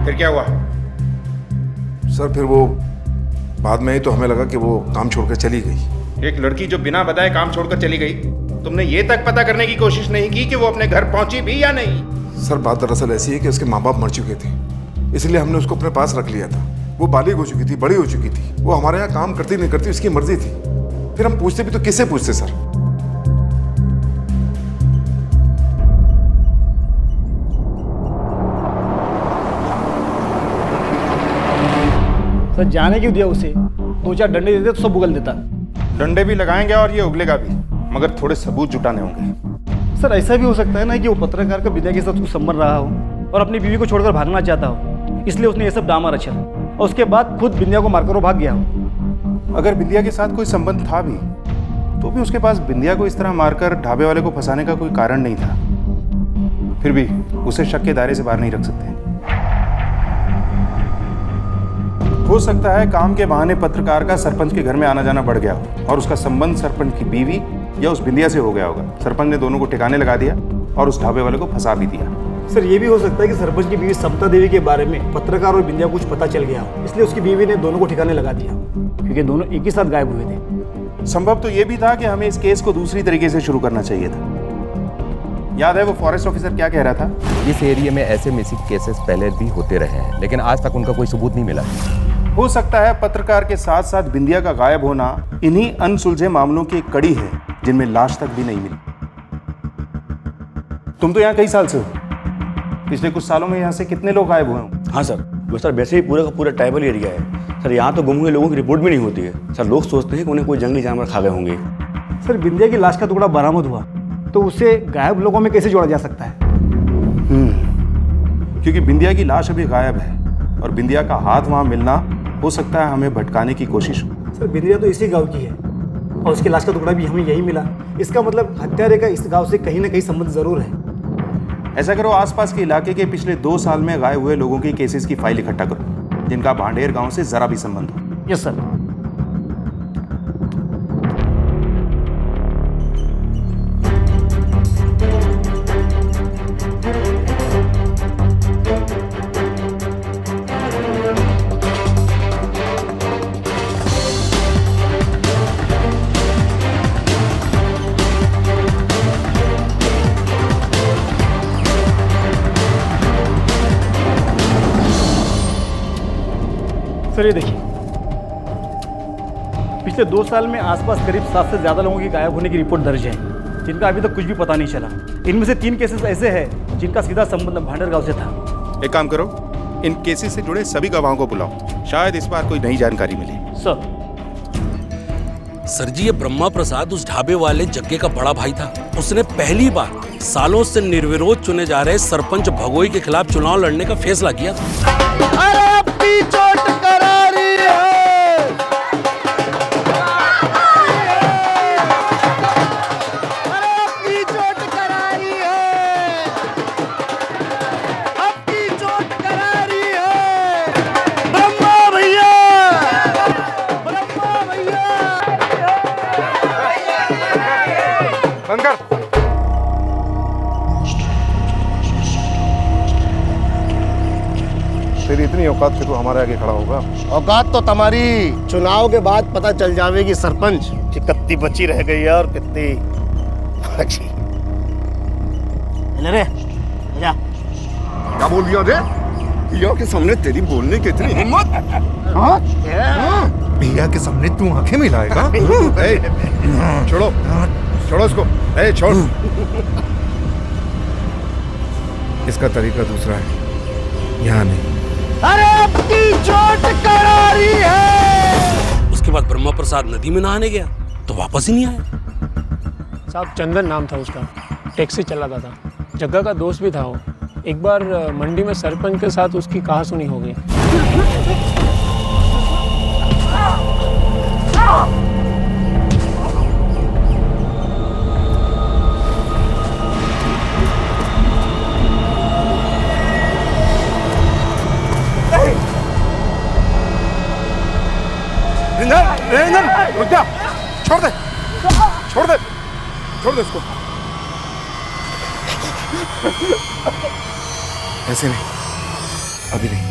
फिर क्या हुआ? सर फिर वो बाद में ही तो हमें लगा कि वो काम छोड़कर चली गई। एक लड़की जो बिना बताए काम छोड़कर चली गई, तुमने ये तक पता करने की कोशिश नहीं की कि वो अपने घर पहुंची भी या नहीं? सर बात दरअसल ऐसी है कि उसके माँ बाप मर चुके थे, इसलिए हमने उसको अपने पास रख लिया था। वो बालिग हो चुकी थी, बड़ी हो चुकी थी, वो हमारे यहाँ काम करती नहीं करती उसकी मर्जी थी। फिर हम पूछते भी तो किससे पूछते सर? सर जाने क्यों दिया उसे? 2-4 डंडे देते तो सब उगल देता। डंडे भी लगाएंगे और ये उगलेगा भी, मगर थोड़े सबूत जुटाने होंगे। सर ऐसा भी हो सकता है ना कि वो पत्रकार का विद्या के साथ कुछ संबंध रहा हो और अपनी बीवी को छोड़कर भागना चाहता हो, इसलिए उसने ये सब डामा रचा और उसके बाद खुद बिंदिया को मारकर वो भाग गया हो। अगर बिंदिया के साथ कोई संबंध था भी तो भी उसके पास बिंदिया को इस तरह मारकर ढाबे वाले को फंसाने का कोई कारण नहीं था। फिर भी उसे शक के दायरे से बाहर नहीं रख सकते। हो सकता है काम के बहाने पत्रकार का सरपंच के घर में आना जाना बढ़ गया हो और उसका संबंध सरपंच की बीवी या उस बिंदिया से हो गया होगा। सरपंच ने दोनों को ठिकाने लगा दिया और उस ढाबे वाले को फंसा भी दिया। सर ये भी हो सकता है कि सरपंच की बीवी समता देवी के बारे में पत्रकार और बिंदिया को कुछ पता चल गया हो, इसलिए उसकी बीवी ने दोनों को ठिकाने लगा दिया, क्योंकि दोनों एक ही साथ गायब हुए थे। संभव तो ये भी था कि हमें इस केस को दूसरी तरीके से शुरू करना चाहिए था। याद है वो फॉरेस्ट ऑफिसर क्या कह रहा था? इस एरिया में ऐसे मिसिंग केसेस पहले भी होते रहे हैं, लेकिन आज तक उनका कोई सबूत नहीं मिला। हो सकता है पत्रकार के साथ साथ बिंदिया का गायब होना इन्हीं अनसुलझे मामलों की एक कड़ी है जिनमें लाश तक भी नहीं मिली। तुम तो यहाँ कई साल से हो, पिछले कुछ सालों में यहाँ से कितने लोग गायब हुए हों? हाँ सर, वो सर वैसे ही पूरा का पूरा ट्राइबल एरिया है सर। यहाँ तो गुम हुए लोगों की रिपोर्ट भी नहीं होती है सर। लोग सोचते हैं कि उन्हें कोई जंगली जानवर खा गए होंगे। सर बिंदिया की लाश का टुकड़ा बरामद हुआ तो उसे गायब लोगों में कैसे जोड़ा जा सकता है? क्योंकि बिंदिया की लाश अभी गायब है और बिंदिया का हाथ वहाँ मिलना हो सकता है हमें भटकाने की कोशिश हो। सर बिंदिया तो इसी गांव की है और उसकी लाश का टुकड़ा भी हमें यही मिला। इसका मतलब हत्यारे का इस गांव से कहीं ना कहीं संबंध जरूर है। ऐसा करो, आसपास के इलाके के पिछले 2 साल में गायब हुए लोगों की केसेस की फाइल इकट्ठा करो जिनका भांडेर गांव से जरा भी संबंध हो। Yes sir. सर ये देखिए, पिछले 2 साल में आसपास करीब 7 से ज़्यादा लोगों की गायब होने की रिपोर्ट दर्ज है जिनका अभी तक कुछ भी पता नहीं चला। इनमें से 3 केसेस ऐसे हैं जिनका सीधा संबंध भांडेर गांव से था। एक काम करो, इन केसेस से जुड़े सभी गवाहों को बुलाओ, शायद इस बार कोई नई जानकारी मिले। सर जी, ये ब्रह्मा प्रसाद उस ढाबे वाले जग्गे का बड़ा भाई था। उसने पहली बार सालों से निर्विरोध चुने जा रहे सरपंच भगोई के खिलाफ चुनाव लड़ने का फैसला किया था। चोट करारी है। अरे अपनी चोट करारी है, अपनी चोट करारी है। ब्रह्मा भैया, ब्रह्मा भैया। बंद कर। तेरी इतनी औकात के तू हमारे आगे खड़ा होगा? औकात तो तुम्हारी चुनाव के बाद पता चल जाएगी सरपंच कि कितनी बची रह गई है और कितनी अच्छी। ले जा। क्या बोल दिया रे? भैया के सामने तेरी बोलने की इतनी हिम्मत? हाँ? भैया के सामने तू आंखें मिलाएगा? छोड़ो, छोड़ो इसको। छोड़। इसका तरीका दूसरा है, यहाँ नहीं। अरे अपनी चोट करारी है। उसके बाद ब्रह्मा प्रसाद नदी में नहाने गया तो वापस ही नहीं आया। साहब चंदन नाम था उसका, टैक्सी चलाता था, जग्गा का दोस्त भी था वो। एक बार मंडी में सरपंच के साथ उसकी कहासुनी हो गई। रुक जा, छोड़ दे, छोड़ दे, छोड़ दे इसको। ऐसे नहीं, अभी नहीं।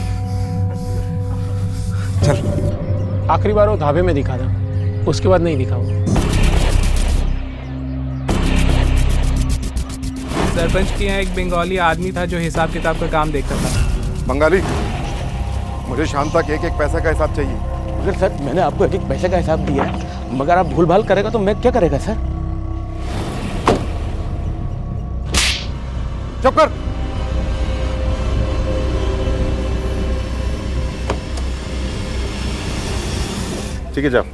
चल। आखिरी बार वो ढाबे में दिखा था, उसके बाद नहीं दिखा वो। सरपंच के यहाँ एक बंगाली आदमी था जो हिसाब किताब का काम देखता था। बंगाली, मुझे शाम तक एक एक पैसा का हिसाब चाहिए। अगर सर मैंने आपको एक एक पैसे का हिसाब दिया है, मगर आप भूल भाल करेगा तो मैं क्या करेगा सर? चुप कर। ठीक है जाओ।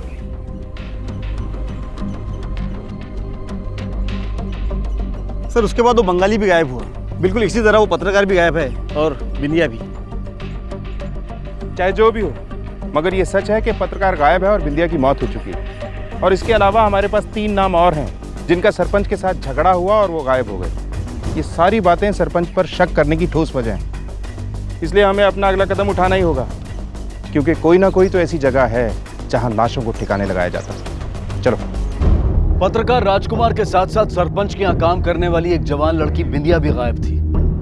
सर उसके बाद वो बंगाली भी गायब हुआ, बिल्कुल इसी तरह वो पत्रकार भी गायब है और बिंदिया भी। चाहे जो भी हो, मगर ये सच है कि पत्रकार गायब है और बिंदिया की मौत हो चुकी है। और इसके अलावा हमारे पास 3 नाम और हैं जिनका सरपंच के साथ झगड़ा हुआ और वो गायब हो गए। ये सारी बातें सरपंच पर शक करने की ठोस वजह हैं। इसलिए हमें अपना अगला कदम उठाना ही होगा, क्योंकि कोई ना कोई तो ऐसी जगह है जहां लाशों को ठिकाने लगाया जाता है। चलो। पत्रकार राजकुमार के साथ साथ सरपंच के यहाँ काम करने वाली एक जवान लड़की बिंदिया भी गायब थी।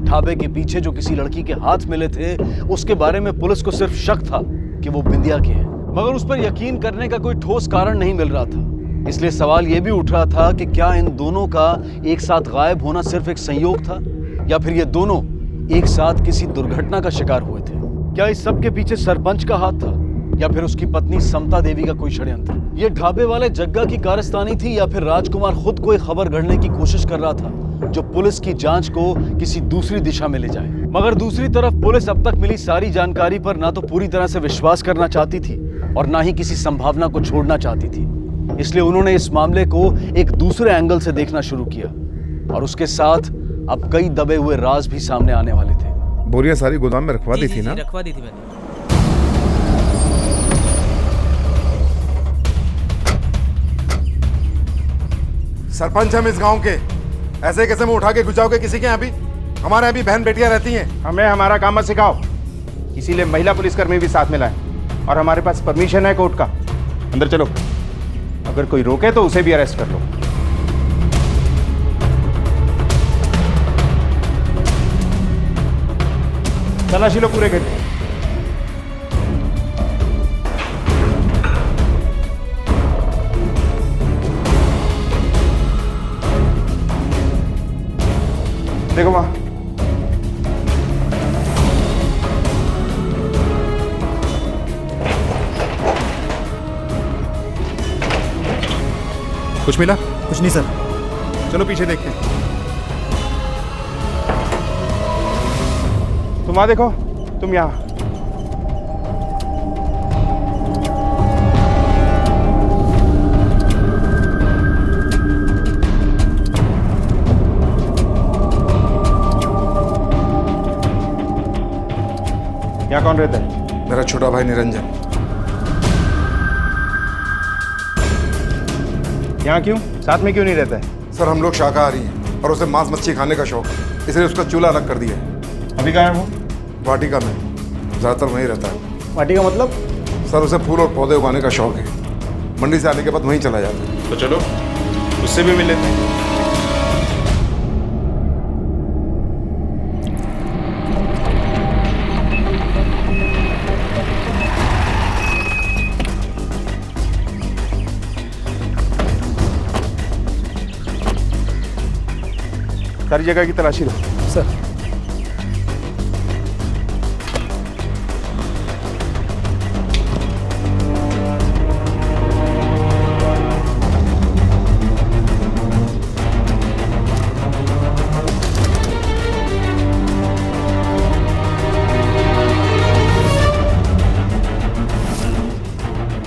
ढाबे के पीछे जो किसी लड़की के हाथ मिले थे, उसके बारे में पुलिस को सिर्फ शक था कि वो बिंदिया के हैं, मगर उस पर यकीन करने का कोई ठोस कारण नहीं मिल रहा था। इसलिए सवाल ये भी उठ रहा था कि क्या इन दोनों का एक साथ गायब होना सिर्फ एक संयोग था, या फिर ये दोनों एक साथ किसी दुर्घटना का शिकार हुए थे। क्या इस सब के पीछे सरपंच का हाथ था, या फिर उसकी पत्नी समता देवी का कोई षड्यंत्र? ये ढाबे वाले जग्गा की कारस्तानी थी, या फिर राजकुमार खुद कोई खबर गढ़ने की कोशिश कर रहा था जो पुलिस की जांच को किसी दूसरी दिशा में ले जाए? मगर दूसरी तरफ पुलिस अब तक मिली सारी जानकारी पर ना तो पूरी तरह से विश्वास करना चाहती थी और ना ही किसी संभावना को छोड़ना चाहती थी। इसलिए उन्होंने इस मामले को एक दूसरे एंगल से देखना शुरू किया, और उसके साथ अब कई दबे हुए राज भी सामने आने वाले थे। बोरियां सारी गोदाम में रखवा दी थी ना? रखवा दी थी मैंने। सरपंच हम इस गांव के, ऐसे कैसे मुंह उठा के घुसाओगे किसी के यहाँ भी? हमारे यहाँ भी बहन बेटियां रहती हैं। हमें हमारा काम मत सिखाओ, इसीलिए महिला पुलिसकर्मी भी साथ में लाए, और हमारे पास परमिशन है कोर्ट का। अंदर चलो, अगर कोई रोके तो उसे भी अरेस्ट कर लो। तलाशी लो पूरे घर की। देखो वहां, कुछ मिला? कुछ नहीं सर। चलो पीछे देखते हैं। तुम वहां देखो, तुम यहां। यहाँ कौन रहता है? मेरा छोटा भाई निरंजन। यहाँ क्यों? साथ में क्यों नहीं रहता है? सर हम लोग शाकाहारी हैं और उसे मांस मच्छी खाने का शौक है, इसलिए उसका चूल्हा अलग कर दिया है। अभी कहाँ है वो? वाटिका में, ज़्यादातर वहीं रहता है। वाटिका मतलब? सर उसे फूल और पौधे उगाने का शौक है, मंडी से आने के बाद वहीं चला जाता है। तो चलो उससे भी मिल लेते हैं। सारी जगह की तलाशी लो। सर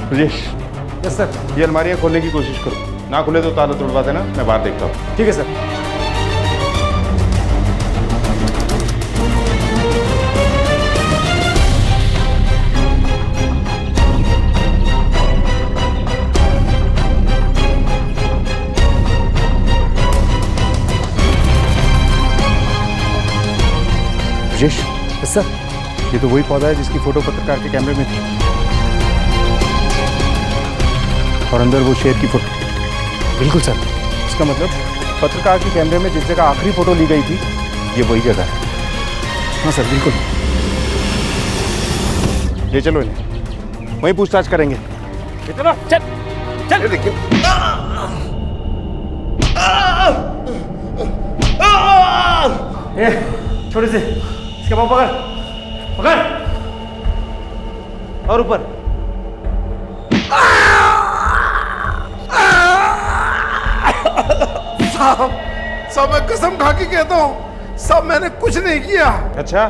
ब्रजेश। Yes sir. ये अलमारियाँ खोलने की कोशिश करो, ना खुले तो ताला तोड़वा देना, मैं बाहर देखता हूँ। ठीक है सर। ब्रजेश। Yes sir. ये तो वही पौधा है जिसकी फोटो पत्रकार के कैमरे में थी, और अंदर वो शेर की फोटो। बिल्कुल सर। इसका मतलब पत्रकार के कैमरे में जिस जगह आखिरी फोटो ली गई थी, ये वही जगह है। हाँ सर बिल्कुल। ले चलो इन्हें, वहीं पूछताछ करेंगे। चलो चल चल। देखिए छोटे से इसके पाँव पकड़ पकड़, और ऊपर। साहब मैं कसम खा के कहता हूँ, साहब मैंने कुछ नहीं किया। अच्छा,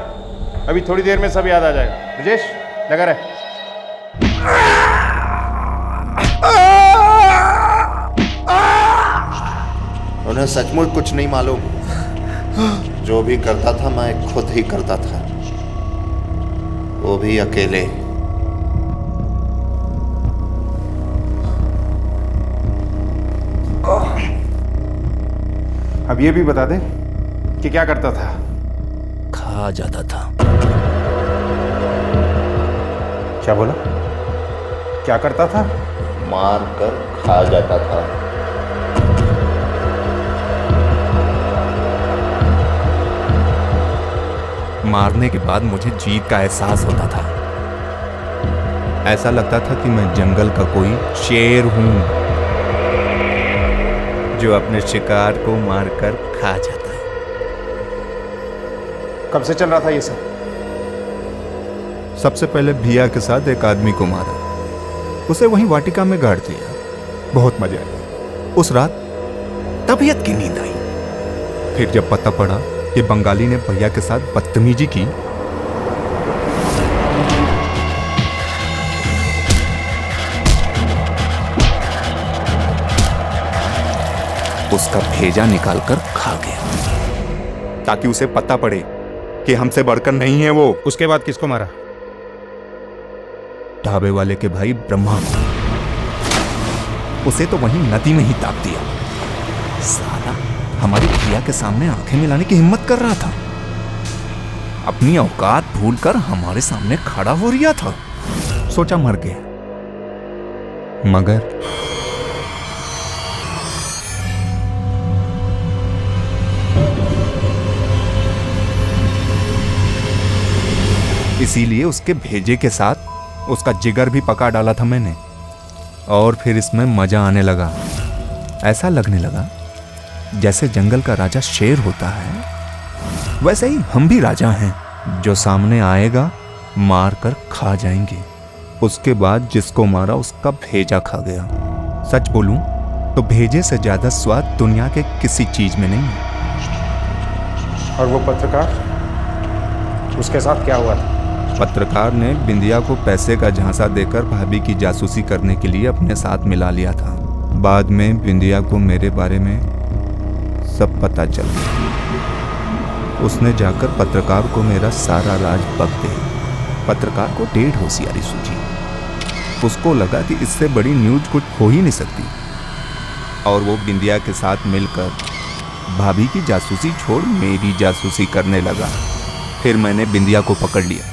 अभी थोड़ी देर में सब याद आ जाएगा। ब्रजेश लगा रहे। उन्हें सचमुच कुछ नहीं मालूम। जो भी करता था मैं खुद ही करता था, वो भी अकेले। अब ये भी बता दे कि क्या करता था? खा जाता था। क्या बोला? क्या करता था? मार कर खा जाता था। मारने के बाद मुझे जीत का एहसास होता था। ऐसा लगता था कि मैं जंगल का कोई शेर हूं जो अपने शिकार को मारकर खा जाता है। कब से चल रहा था ये सब? सबसे पहले भिया के साथ एक आदमी को मारा, उसे वहीं वाटिका में गाड़ दिया। बहुत मजा आया। उस रात तबीयत की नींद आई। फिर जब पता पड़ा कि बंगाली ने भैया के साथ बदतमीजी की, उसका भेजा निकालकर खा गया ताकि उसे पता पड़े कि हमसे बढ़कर नहीं है वो। उसके बाद किसको मारा? ढाबे वाले के भाई ब्रह्मा को। उसे तो वहीं नदी में ही दाब दिया। साला हमारी भैया के सामने आंखें मिलाने की हिम्मत कर रहा था। अपनी औकात भूलकर हमारे सामने खड़ा हो रिया था। सोचा मर गया, मगर इसीलिए उसके भेजे के साथ उसका जिगर भी पका डाला था मैंने। और फिर इसमें मजा आने लगा। ऐसा लगने लगा जैसे जंगल का राजा शेर होता है, वैसे ही हम भी राजा हैं। जो सामने आएगा मार कर खा जाएंगे। उसके बाद जिसको मारा उसका भेजा खा गया। सच बोलूं तो भेजे से ज्यादा स्वाद दुनिया के किसी चीज में नहीं है। और वो पत्रकार, उसके साथ क्या हुआ था? पत्रकार ने बिंदिया को पैसे का झांसा देकर भाभी की जासूसी करने के लिए अपने साथ मिला लिया था। बाद में बिंदिया को मेरे बारे में सब पता चल गया। उसने जाकर पत्रकार को मेरा सारा राज बक दिया। पत्रकार को ढेर होशियारी सूझी। उसको लगा कि इससे बड़ी न्यूज कुछ हो ही नहीं सकती, और वो बिंदिया के साथ मिलकर भाभी की जासूसी छोड़ मेरी जासूसी करने लगा। फिर मैंने बिंदिया को पकड़ लिया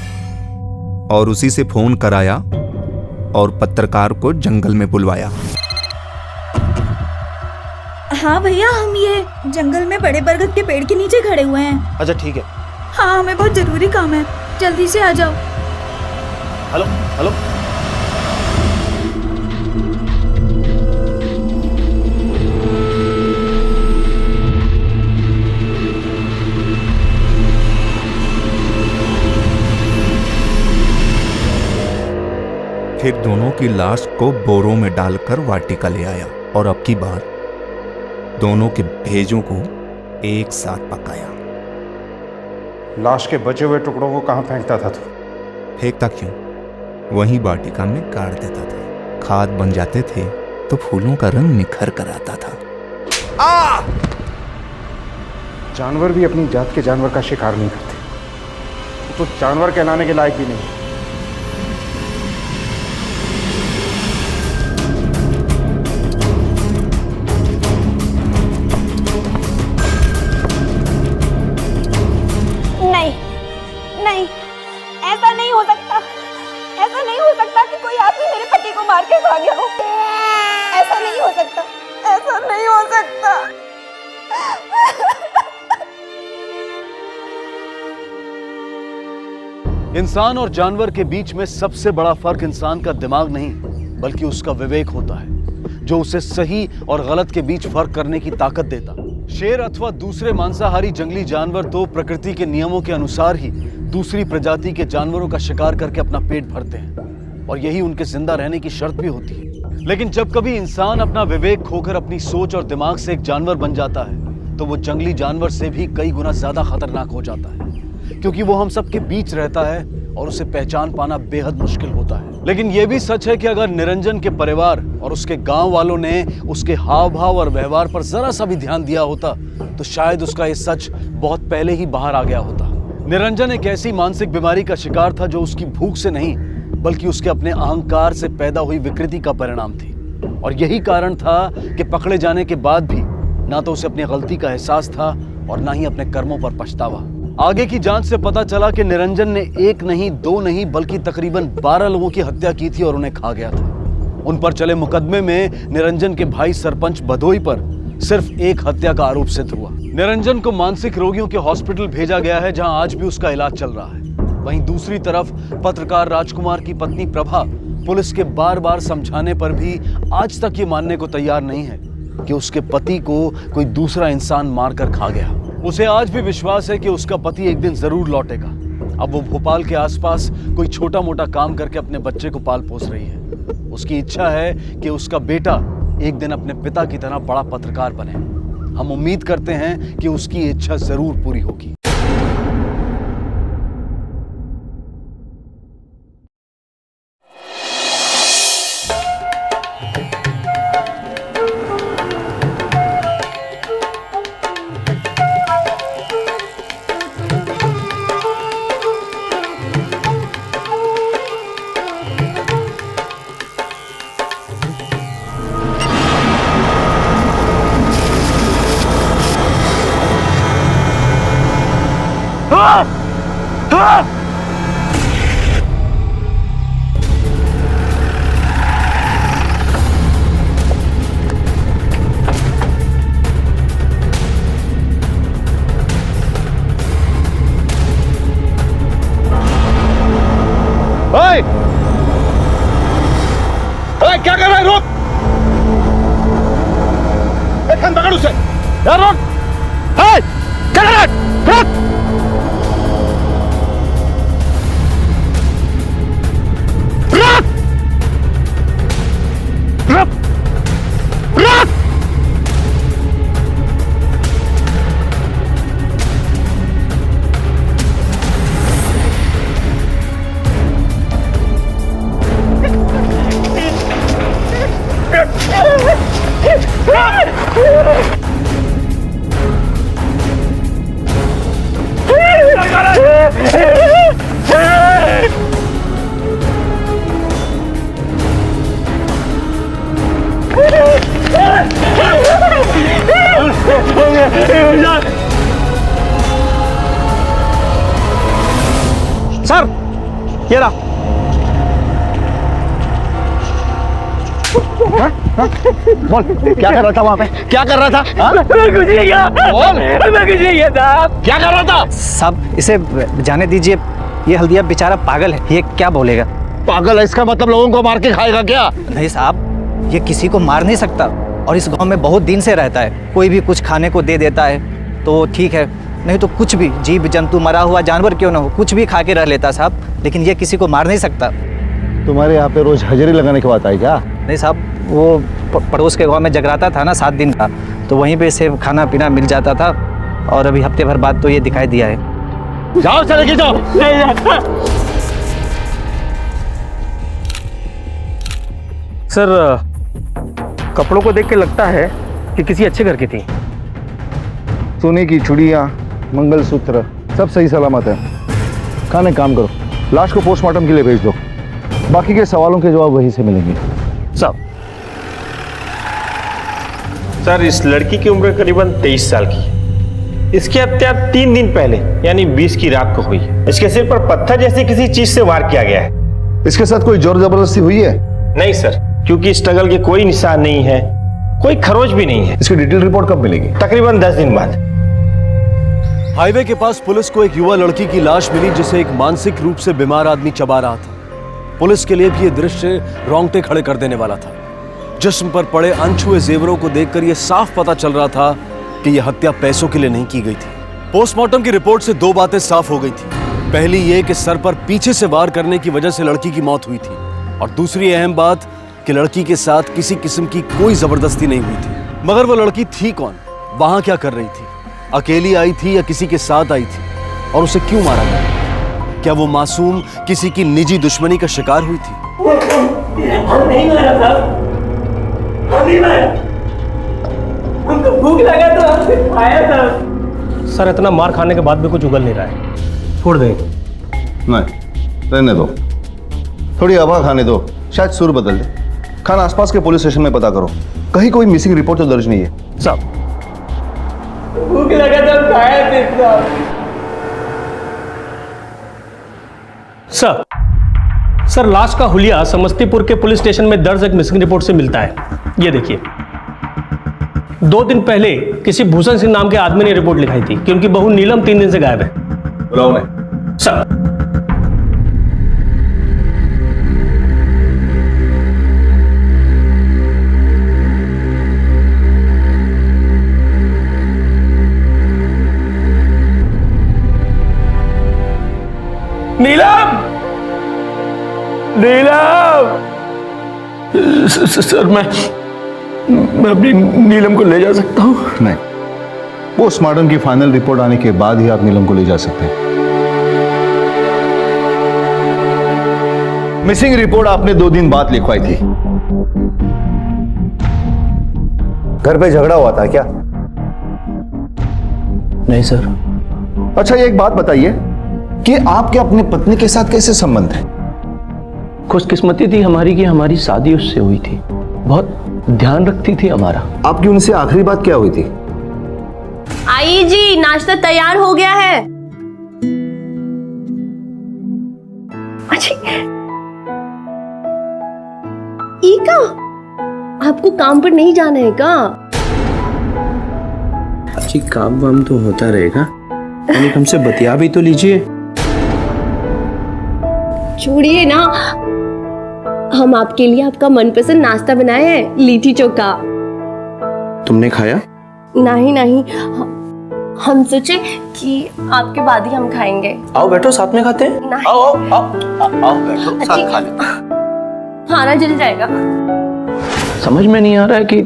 और उसी से फोन कराया और पत्रकार को जंगल में बुलवाया। हाँ भैया, हम ये जंगल में बड़े बरगद के पेड़ के नीचे खड़े हुए हैं। अच्छा ठीक है। हाँ, हमें बहुत जरूरी काम है, जल्दी से आ जाओ। Hello hello. फिर दोनों की लाश को बोरों में डालकर वाटिका ले आया और अब की बार दोनों के भेजों को एक साथ पकाया। लाश के बचे हुए टुकड़ों को कहाँ फेंकता था तू? फेंकता क्यों, वहीं वाटिका में गाड़ देता था। खाद बन जाते थे तो फूलों का रंग निखर कर आता था। जानवर भी अपनी जात के जानवर का शिकार नहीं करते। तो जानवर कहलाने के लायक भी नहीं। नहीं, ऐसा नहीं हो सकता। ऐसा नहीं हो सकता कि कोई आदमी मेरे पति को मार के खा गया हो। ऐसा नहीं हो सकता। ऐसा नहीं हो सकता। इंसान और जानवर के बीच में सबसे बड़ा फर्क इंसान का दिमाग नहीं बल्कि उसका विवेक होता है, जो उसे सही और गलत के बीच फर्क करने की ताकत देता। शेर अथवा दूसरे मांसाहारी जंगली जानवर तो प्रकृति के नियमों के अनुसार ही दूसरी प्रजाति के जानवरों का शिकार करके अपना पेट भरते हैं और यही उनके जिंदा रहने की शर्त भी होती है। लेकिन जब कभी इंसान अपना विवेक खोकर अपनी सोच और दिमाग से एक जानवर बन जाता है तो वो जंगली जानवर से भी कई गुना ज्यादा खतरनाक हो जाता है, क्योंकि वो हम सबके बीच रहता है और उसे पहचान पाना बेहद मुश्किल होता है। लेकिन यह भी सच है कि अगर निरंजन के परिवार और उसके गांव वालों ने उसके हाव भाव और व्यवहार पर जरा सा भी ध्यान दिया होता तो शायद उसका ये सच बहुत पहले ही बाहर आ गया होता। निरंजन एक ऐसी मानसिक बीमारी का शिकार था जो उसकी भूख से नहीं बल्कि उसके अपने अहंकार से पैदा हुई विकृति का परिणाम थी। और यही कारण था कि पकड़े जाने के बाद भी ना तो उसे अपनी गलती का एहसास था और ना ही अपने कर्मों पर पछतावा। आगे की जांच से पता चला कि निरंजन ने 1 नहीं 2 नहीं बल्कि तकरीबन 12 लोगों की हत्या की थी और उन्हें खा गया था। उन पर चले मुकदमे में निरंजन के भाई सरपंच भदोई पर सिर्फ 1 हत्या का आरोप सिद्ध हुआ। निरंजन को मानसिक रोगियों के हॉस्पिटल भेजा गया है जहां आज भी उसका इलाज चल रहा है। वहीं दूसरी तरफ पत्रकार राजकुमार की पत्नी प्रभा पुलिस के बार-बार समझाने पर भी आज तक ये मानने को तैयार नहीं है कि उसके पति को कोई दूसरा इंसान मारकर खा गया। उसे आज भी विश्वास है कि उसका पति एक दिन जरूर लौटेगा। अब वो भोपाल के आसपास कोई छोटा मोटा काम करके अपने बच्चे को पाल पोस रही है। उसकी इच्छा है कि उसका बेटा एक दिन अपने पिता की तरह बड़ा पत्रकार बने। हम उम्मीद करते हैं कि उसकी इच्छा जरूर पूरी होगी। क्या कर रहा है? रोक! पकड़ उसे! यार रोक! क्या कर रहा है? रोक! रोक! रोक! रोक! सर, ये रहा। बोल, क्या कर रहा था वहाँ पे? क्या कर रहा था? मैं कुछ नहीं किया। बोल, मैं कुछ नहीं किया साहब। क्या कर रहा था? साहब, इसे जाने दीजिए। ये हल्दिया बेचारा पागल है। ये क्या बोलेगा? पागल है इसका मतलब लोगों को मार के खाएगा क्या? नहीं साहब, ये किसी को मार नहीं सकता और इस गांव में बहुत दिन से रहता है। कोई भी कुछ खाने को दे देता है तो ठीक है, नहीं तो कुछ भी जीव जंतु, मरा हुआ जानवर क्यों ना हो, कुछ भी खा के रह लेता साहब। लेकिन ये किसी को मार नहीं सकता। तुम्हारे यहाँ पे रोज हाजिरी लगाने की बात आई क्या? नहीं साहब, वो पड़ोस के गांव में जगराता था ना 7 दिन का, तो वहीं पे इसे खाना पीना मिल जाता था और अभी हफ्ते भर बाद तो ये दिखाई दिया है। जाओ चले के जाओ। सर, कपड़ों को देख के लगता है कि किसी अच्छे घर की थी। सोने की चूड़ियाँ, मंगलसूत्र सब सही सलामत है। खाने काम करो, लाश को पोस्टमार्टम के लिए भेज दो। बाकी के सवालों के जवाब वहीं से मिलेंगे। साहब, सर, इस लड़की की उम्र करीबन 23 साल की है। इसकी हत्या 3 दिन पहले यानी 20 की रात को हुई है। इसके सिर पर पत्थर जैसी किसी चीज से वार किया गया है। इसके साथ कोई जोर जबरदस्ती हुई है? नहीं सर, क्योंकि स्ट्रगल के कोई निशान नहीं है, कोई खरोच भी नहीं है। इसकी डिटेल रिपोर्ट कब मिलेगी? तकरीबन 10 दिन बाद। हाईवे के पास पुलिस को एक युवा लड़की की लाश मिली जिसे एक मानसिक रूप से बीमार आदमी चबा रहा था। पुलिस के लिए भी यह दृश्य रोंगटे खड़े कर देने वाला था। जिस्म पर पड़े अनछुए जेवरों को देखकर यह साफ पता चल रहा था कि यह हत्या पैसों के लिए नहीं की गई थी। पोस्टमार्टम की रिपोर्ट से 2 बातें साफ हो गई थी। पहली ये कि सर पर पीछे से वार करने की वजह से लड़की की मौत हुई थी, और दूसरी अहम बात कि लड़की के साथ किसी किस्म की कोई जबरदस्ती नहीं हुई थी। मगर वो लड़की थी कौन? वहां क्या कर रही थी? अकेली आई थी या किसी के साथ आई थी? और उसे क्यों मारा गया? क्या वो मासूम किसी की निजी दुश्मनी का शिकार हुई थी? हम नहीं मारा साहब, हम नहीं मारा, हमको भूख लगा तो हमसे खाया था। सर इतना मार खाने के बाद भी कुछ उगल नहीं रहा है, छोड़ दें। नहीं, रहने दो, थोड़ी हवा खाने दो, शायद सुर बदल दे। खान आसपास के पुलिस स्टेशन में पता करो, कहीं कोई मिसिंग रिपोर्ट तो दर्ज नहीं है। साहब भूख लगा तो खाया थे साहब। सर लाश का हुलिया समस्तीपुर के पुलिस स्टेशन में दर्ज एक मिसिंग रिपोर्ट से मिलता है। ये देखिए, 2 दिन पहले किसी भूषण सिंह नाम के आदमी ने रिपोर्ट लिखाई थी कि उनकी बहू नीलम 3 दिन से गायब है। बुलाओ मैं। सर नीलम, नीलम। सर मैं अपनी नीलम को ले जा सकता हूँ? नहीं, पोस्टमार्टम की फाइनल रिपोर्ट आने के बाद ही आप नीलम को ले जा सकते हैं। मिसिंग रिपोर्ट आपने 2 दिन बाद लिखवाई थी। घर पे झगड़ा हुआ था क्या? नहीं सर। अच्छा, ये एक बात बताइए कि आपके अपने पत्नी के साथ कैसे संबंध है? खुशकिस्मती थी हमारी कि हमारी शादी उससे हुई थी, बहुत ध्यान रखती थी हमारा। आपकी उनसे आखिरी बात क्या हुई थी? आई जी, नाश्ता तैयार हो गया है। अच्छा, ईका, आपको काम पर नहीं जाना है क्या? जी काम वाम तो होता रहेगा, यानी हमसे बतिया भी तो लीजिए। छोड़िए ना, हम आपके लिए आपका मनपसंद नाश्ता बनाए हैं, लिट्टी चोखा। तुमने खाया? नहीं नहीं, हम सोचे कि आपके बाद ही हम खाएंगे। आओ बैठो, साथ में खाते हैं। नहीं। आओ बैठो, साथ खा लेते। खाना जल जाएगा। समझ में नहीं आ रहा है कि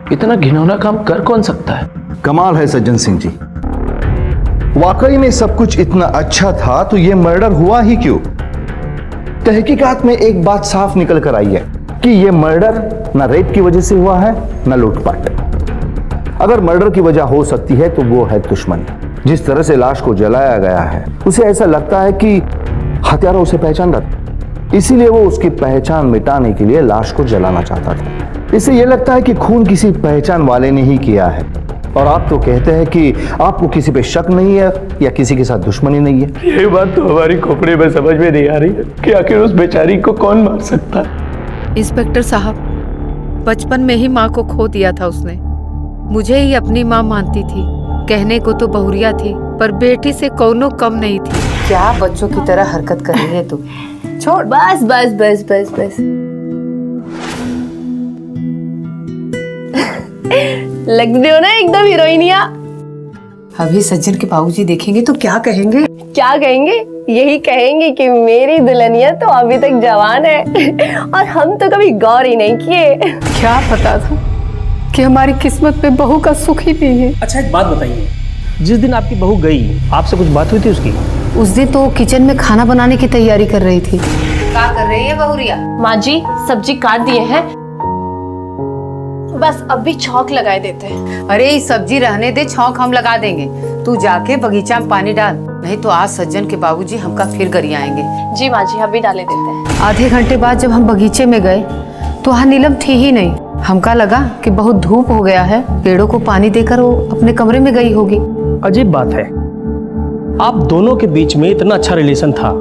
इतना घिनौना काम कर कौन सकता है। कमाल है सज्जन सिंह जी, वाकई में सब कुछ इतना अच्छा था तो ये मर्डर हुआ ही क्यों? तहकीकात में एक बात साफ निकल कर आई है कि ये मर्डर ना रेप की वजह से हुआ है ना लूटपाट। अगर मर्डर की वजह हो सकती है तो वो है दुश्मनी। जिस तरह से लाश को जलाया गया है, उसे ऐसा लगता है कि हत्यारा उसे पहचान रहा था, इसीलिए वो उसकी पहचान मिटाने के लिए लाश को जलाना चाहता था। इससे यह लगता है कि खून किसी पहचान वाले ने ही किया है। और आप तो कहते हैं कि आपको किसी पे शक नहीं है या किसी के साथ दुश्मनी नहीं है। ये बात तो हमारी खोपड़ी में समझ में नहीं आ रही है कि आखिर उस बेचारी को कौन मार सकता है। इंस्पेक्टर साहब, बचपन में ही माँ को खो दिया था उसने। मुझे ही अपनी माँ मानती थी, कहने को तो बहुरिया थी पर बेटी से कौनो कम नहीं थी। क्या बच्चों की तरह हरकत कर रही है तू? छोड़, बस बस बस बस बस। लगते हो ना एकदम हीरोइनिया। अभी सज्जन के बाबूजी देखेंगे तो क्या कहेंगे? क्या कहेंगे? यही कहेंगे कि मेरी दुल्हनिया तो अभी तक जवान है और हम तो कभी गौर ही नहीं किए। क्या पता था कि हमारी किस्मत में बहू का सुख ही नहीं है। अच्छा एक बात बताइए, जिस दिन आपकी बहू गई, आपसे कुछ बात हुई थी उसकी? उस दिन तो किचन में खाना बनाने की तैयारी कर रही थी। क्या कर रही है बहुरिया? माँ जी, सब्जी काट दिए हैं, बस अब भी छौंक लगाए देते हैं। अरे ये सब्जी रहने दे, छौंक हम लगा देंगे। तू जाके बगीचा में पानी डाल, नहीं तो आज सज्जन के बाबूजी हमका फिर गरियाएंगे। जी माँ जी, अभी डाले देते हैं। आधे घंटे बाद जब हम बगीचे में गए तो वहाँ नीलम थी ही नहीं। हमका लगा कि बहुत धूप हो गया है, पेड़ों को पानी देकर वो अपने कमरे में गई होगी। अजीब बात है, आप दोनों के बीच में इतना अच्छा रिलेशन था,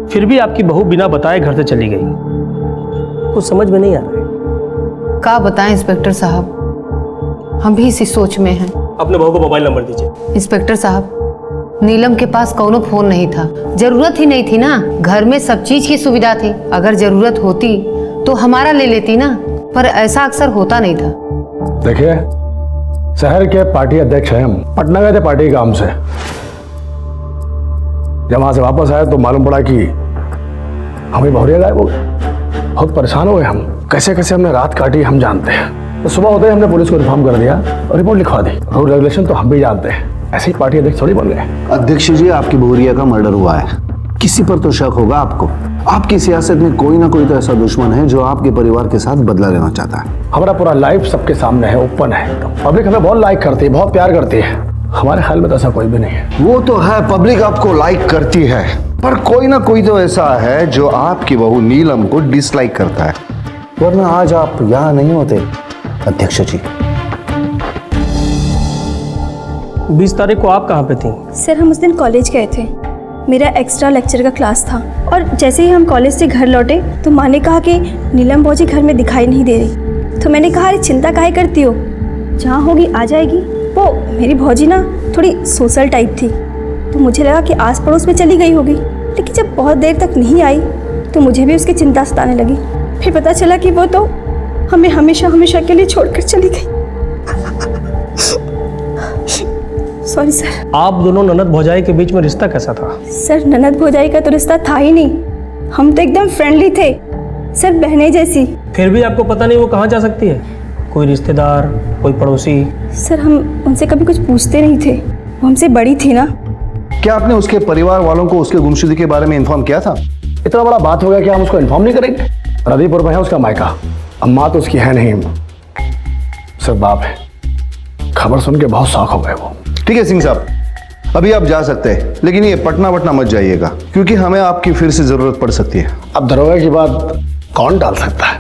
फिर भी आपकी बहू बिना बताए घर से चली गई। कुछ समझ में नहीं आ रहा है। क्या बताएं इंस्पेक्टर साहब, हम भी इसी सोच में हैं। अपने बहू को मोबाइल नंबर दीजिए। इंस्पेक्टर साहब, नीलम के पास कोनो फोन नहीं था, जरूरत ही नहीं थी ना। घर में सब चीज की सुविधा थी, अगर जरूरत होती तो हमारा ले लेती ना, पर ऐसा अक्सर होता नहीं था। देखिए, शहर के पार्टी अध्यक्ष हैं हम, पटना गए थे पार्टी काम से। जब वहां से वापस आए तो मालूम पड़ा कि हमें बहुरिया गायब हो गए। बहुत परेशान हो गए हम, कैसे कैसे हमने रात काटी हम जानते हैं। तो सुबह होते ही हमने पुलिस को इन्फॉर्म कर दिया और रिपोर्ट लिखवा दी। रूल रेगुलेशन तो हम भी जानते हैं, ऐसे ही पार्टी अध्यक्ष थोड़ी बन गए। अध्यक्ष जी, आपकी बहुरिया का मर्डर हुआ है, किसी पर तो शक होगा आपको। आपकी सियासत में कोई ना कोई तो ऐसा दुश्मन है जो आपके परिवार के साथ बदला लेना चाहता है। हमारा पूरा लाइफ सबके सामने है, ओपन है, तो पब्लिक हमें बहुत लाइक करती है, बहुत प्यार करती है। हमारे ख्याल में तो ऐसा कोई भी नहीं है। वो तो है, पब्लिक आपको लाइक करती है, पर कोई ना कोई तो ऐसा है जो आपकी बहू नीलम को डिसलाइक करता है, वरना आज आप यहाँ नहीं होते अध्यक्ष जी। 20 तारीख को आप कहाँ पे थी? सर हम उस दिन कॉलेज गए थे, मेरा एक्स्ट्रा लेक्चर का क्लास था, और जैसे ही हम कॉलेज से घर लौटे तो माँ ने कहा कि नीलम भौजी घर में दिखाई नहीं दे रही। तो मैंने कहा, अरे चिंता काहे करती हो, जहाँ होगी आ जाएगी। वो मेरी भौजी ना थोड़ी सोशल टाइप थी, तो मुझे लगा कि आस पड़ोस में चली गई होगी, लेकिन जब बहुत देर तक नहीं आई तो मुझे भी उसकी चिंता सताने लगी। फिर पता चला कि वो तो हमें हमेशा हमेशा के लिए छोड़कर चली गई। Sorry sir. आप दोनों ननद भौजाई के बीच में रिश्ता कैसा था? सर ननद भौजाई का तो रिश्ता था ही नहीं, हम तो एकदम फ्रेंडली थे सर, बहनें जैसी। फिर भी आपको पता नहीं वो कहाँ जा सकती है? कोई रिश्तेदार, कोई पड़ोसी? सर हम उनसे कभी कुछ पूछते नहीं थे, वो हमसे बड़ी थी ना। क्या आपने उसके परिवार वालों को उसके गुमशुदगी के बारे में इन्फॉर्म किया था? इतना बड़ा बात हो गया कि हम उसको इन्फॉर्म नहीं करेंगे? रदीपुर में है उसका मायका, अम्मा तो उसकी है नहीं, सिर्फ बाप है। खबर सुन के बहुत शौक हो गए वो। ठीक है सिंह साहब, अभी आप जा सकते हैं, लेकिन ये पटना मत जाइएगा, क्योंकि हमें आपकी फिर से जरूरत पड़ सकती है। अब दरोगा की बात कौन डाल सकता है?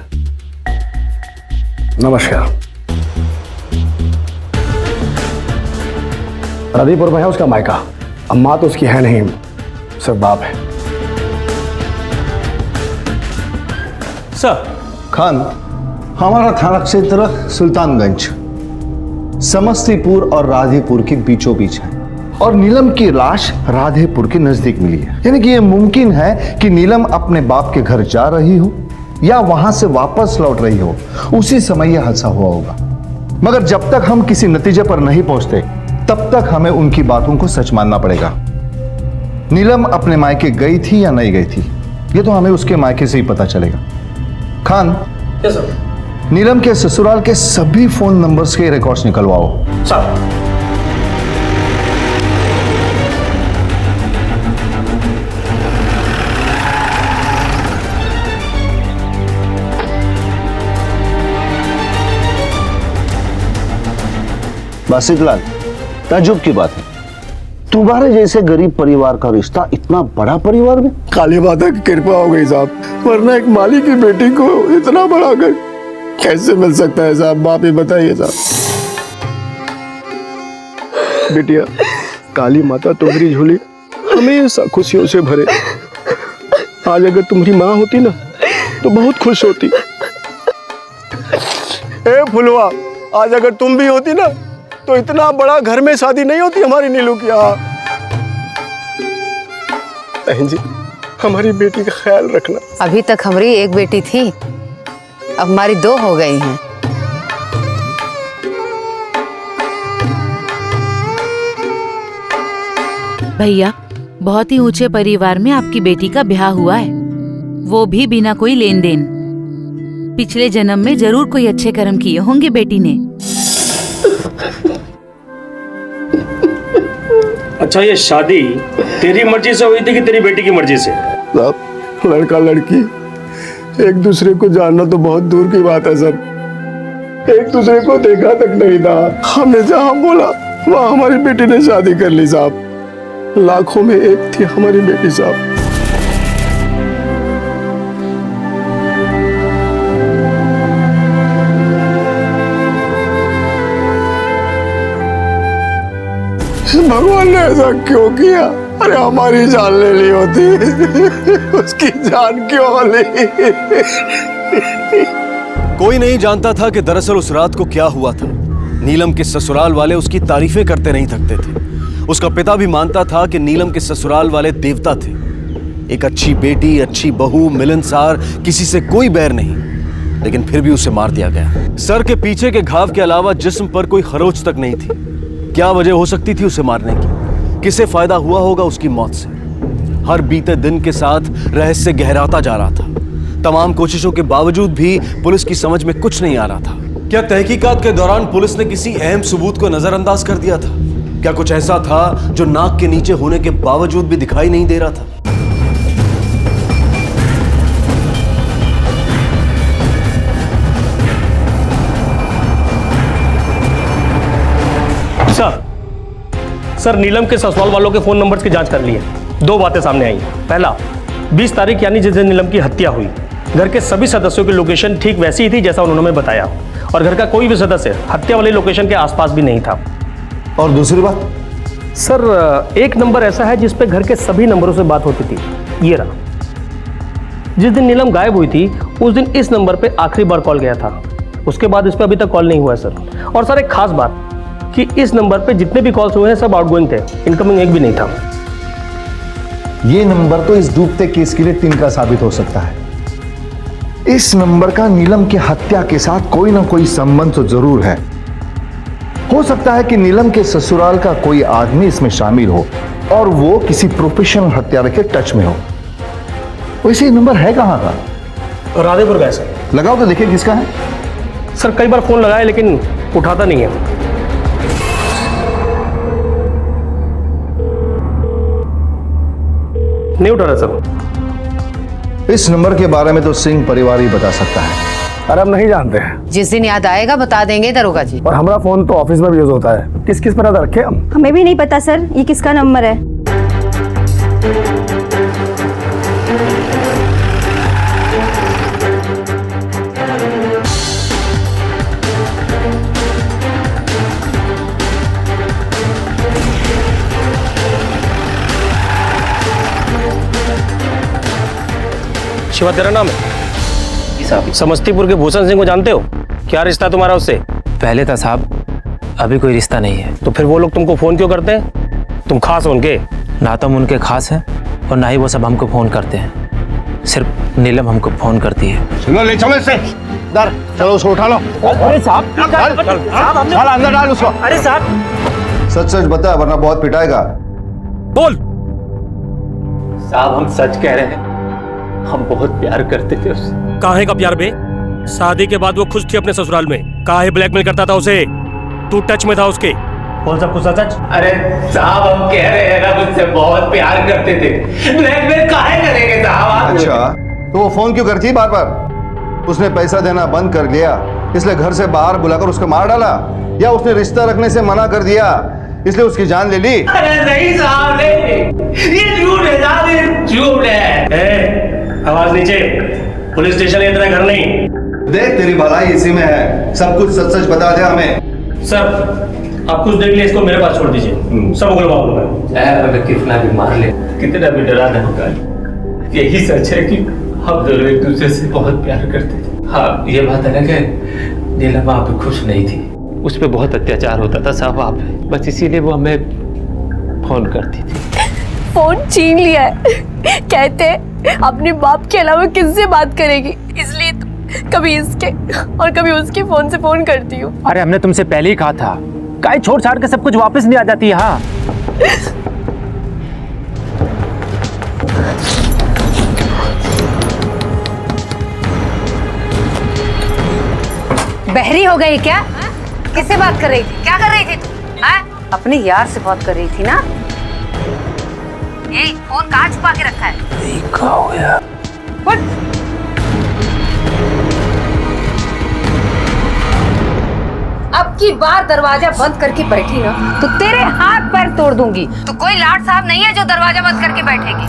नमस्कार। रदीपुर में है उसका मायका, अम्मा तो उसकी है नहीं, सिर्फ बाप है। सर। खान, हमारा थाना क्षेत्र सुल्तानगंज समस्तीपुर और राधेपुर के बीचों बीच है, और नीलम की लाश राधेपुर के नजदीक मिली है। यानी कि यह मुमकिन है कि नीलम अपने बाप के घर जा रही हो या वहां से वापस लौट रही हो, उसी समय यह हादसा हुआ होगा। मगर जब तक हम किसी नतीजे पर नहीं पहुंचते तब तक हमें उनकी बातों को सच मानना पड़ेगा। नीलम अपने मायके गई थी या नहीं गई थी, यह तो हमें उसके मायके से ही पता चलेगा। Khan, yes sir. नीलम के ससुराल के सभी फोन नंबर्स के रिकॉर्ड्स निकलवाओ। सर। बासितलाल, ताज्जुब की बात है, तुम्हारे जैसे गरीब परिवार का रिश्ता इतना बड़ा परिवार में? काली माता की कृपा हो गई साहब, वरना एक माली की बेटी को इतना बड़ा घर कैसे मिल सकता है साहब? आप ही बताइए साहब। बेटिया, काली माता तुम्हारी झोली हमेशा खुशियों से भरे। आज अगर तुम्हारी माँ होती ना तो बहुत खुश होती। ए फुलवा, आज अगर तुम भी होती ना तो इतना बड़ा घर में शादी नहीं होती हमारी नीलू की। बहन जी, हमारी बेटी का ख्याल रखना। अभी तक हमारी एक बेटी थी, अब हमारी 2 हो गई हैं। भैया, बहुत ही ऊंचे परिवार में आपकी बेटी का ब्याह हुआ है, वो भी बिना कोई लेन देन। पिछले जन्म में जरूर कोई अच्छे कर्म किए होंगे बेटी ने। अच्छा, ये शादी तेरी मर्जी से हुई थी कि तेरी बेटी की मर्जी से? लड़का लड़की एक दूसरे को जानना तो बहुत दूर की बात है सर, एक दूसरे को देखा तक नहीं था। हमने जहाँ बोला वहाँ हमारी बेटी ने शादी कर ली साहब। लाखों में एक थी हमारी बेटी साहब। भगवान ने ऐसा क्यों किया? अरे हमारी जान ले ली होती, उसकी जान क्यों ली? कोई नहीं जानता था कि दरअसल उस रात को क्या हुआ था। नीलम के ससुराल वाले उसकी तारीफें करते नहीं थकते थे। उसका पिता भी मानता था कि नीलम के ससुराल वाले देवता थे। एक अच्छी बेटी, अच्छी बहू, मिलनसार, किसी से कोई बैर नहीं, लेकिन फिर भी उसे मार दिया गया। सर के पीछे के घाव के अलावा जिस्म पर कोई खरोच तक नहीं थी। क्या वजह हो सकती थी उसे मारने की? किसे फायदा हुआ होगा उसकी मौत से? हर बीते दिन के साथ रहस्य गहराता जा रहा था। तमाम कोशिशों के बावजूद भी पुलिस की समझ में कुछ नहीं आ रहा था। क्या तहकीकात के दौरान पुलिस ने किसी अहम सबूत को नजरअंदाज कर दिया था? क्या कुछ ऐसा था जो नाक के नीचे होने के बावजूद भी दिखाई नहीं दे रहा था? सर नीलम के ससुराल वालों के फोन नंबर्स की जांच कर ली है। 2 बातें सामने आई। पहला, 20 तारीख यानी जिस दिन नीलम की हत्या हुई, घर के सभी सदस्यों की लोकेशन ठीक वैसी ही थी जैसा उन्होंने हमें बताया, और घर का कोई भी सदस्य हत्या वाली लोकेशन के आसपास भी नहीं था। और दूसरी बात? सर, एक नंबर ऐसा है जिस पे घर के सभी नंबरों से बात होती थी। ये रहा। जिस दिन नीलम गायब हुई थी उस दिन इस नंबर पे आखिरी बार कॉल गया था। उसके बाद इस पे अभी तक कॉल नहीं हुआ है सर। और सर, एक खास बात कि इस नंबर पे जितने भी कॉल्स हुए हैं सब आउटगोइंग थे, इनकमिंग एक भी नहीं था। ये नंबर तो इस डूबते केस के लिए तिनका साबित हो सकता है। इस नंबर का नीलम की हत्या के साथ कोई ना कोई संबंध तो जरूर है। हो सकता है कि नीलम के ससुराल का कोई आदमी इसमें शामिल हो और वो किसी प्रोफेशनल हत्यारे के टच में हो। वैसे ये नंबर है कहां का? राधेपुर का है सर। लगाओ तो देखिए किसका है। सर, कई बार फोन लगाया लेकिन उठाता नहीं है। नहीं उठा रहा सर। इस नंबर के बारे में तो सिंह परिवार ही बता सकता है। अरे हम नहीं जानते हैं। जिस दिन याद आएगा बता देंगे दरोगा जी। और हमारा फोन तो ऑफिस में भी यूज होता है। किस किस पर नजर रखे हम? हमें भी नहीं पता सर, ये किसका नंबर है। शिवा, तेरा नाम है? समस्तीपुर के भूषण सिंह को जानते हो? क्या रिश्ता तुम्हारा उससे? पहले था साहब, अभी कोई रिश्ता नहीं है। तो फिर वो लोग तुमको फोन क्यों करते हैं? तुम खास हो उनके? ना तो हम उनके खास हैं और ना ही वो सब हमको फोन करते हैं। सिर्फ नीलम हमको फोन करती है। चलो ले चलो इसे दर, चलो उसको उठा लो। अरे साहब, अंदर डाल उसको। अरे साहब, सच सच बता वरना बहुत पिटाएगा। बोल। साहब, हम सच कह रहे हैं, हम बहुत प्यार करते थे उससे। काहे का प्यार बे? शादी के बाद वो खुश थी अपने ससुराल में, काहे ब्लैकमेल करता था उसे? तू टच में था उसके? बोल सब कुछ सच। अरे साहब, हम कह रहे हैं ना, मुझसे बहुत प्यार करते थे। ब्लैकमेल काहे करेंगे साहब? अच्छा, तो वो फोन क्यों करती बार बार? उसने पैसा देना बंद कर दिया इसलिए घर से बाहर बुलाकर उसको मार डाला, या उसने रिश्ता रखने से मना कर दिया इसलिए उसकी जान ले ली? अरे नहीं साहब, नहीं, ये झूठ है साहब, ये झूठ है। आवाज नीचे। पुलिस स्टेशन है, तेरा घर नहीं। देख, तेरी भलाई इसी में है। सब कुछ सच सच बता दे हमें। सर, आप कुछ देख लिए, इसको मेरे पास छोड़ दीजिए। सब उगलवा दूंगा। अगर कितना भी मार ले, कितना भी डरा दे, यही सच है कि हम दोनों एक दूसरे से बहुत प्यार करते थे। हाँ, ये बात है ना कि नीलम वहाँ पे खुश नहीं थी, उस पर बहुत अत्याचार होता था साहब वहाँ पे, बस इसीलिए वो हमें फोन करती थी। फोन छीन लिया है। कहते अपने बाप के अलावा किससे बात करेगी, इसलिए तो कभी इसके और कभी उसके फोन से फोन करती हूँ। अरे हमने तुमसे पहले ही कहा था, काहे छोड़ छाड़ के सब कुछ वापस नहीं आ जाती है। हाँ, बहरी हो गई क्या? किससे बात कर रही थी? क्या कर रही थी तू? अपने यार से बात कर रही थी ना? ये फोन कहाँ छुपा के रखा है? क्या हो गया? अब की बार दरवाजा बंद करके बैठी ना तो तेरे हाथ पैर तोड़ दूंगी। तो कोई लाट साहब नहीं है जो दरवाजा बंद करके बैठेगी।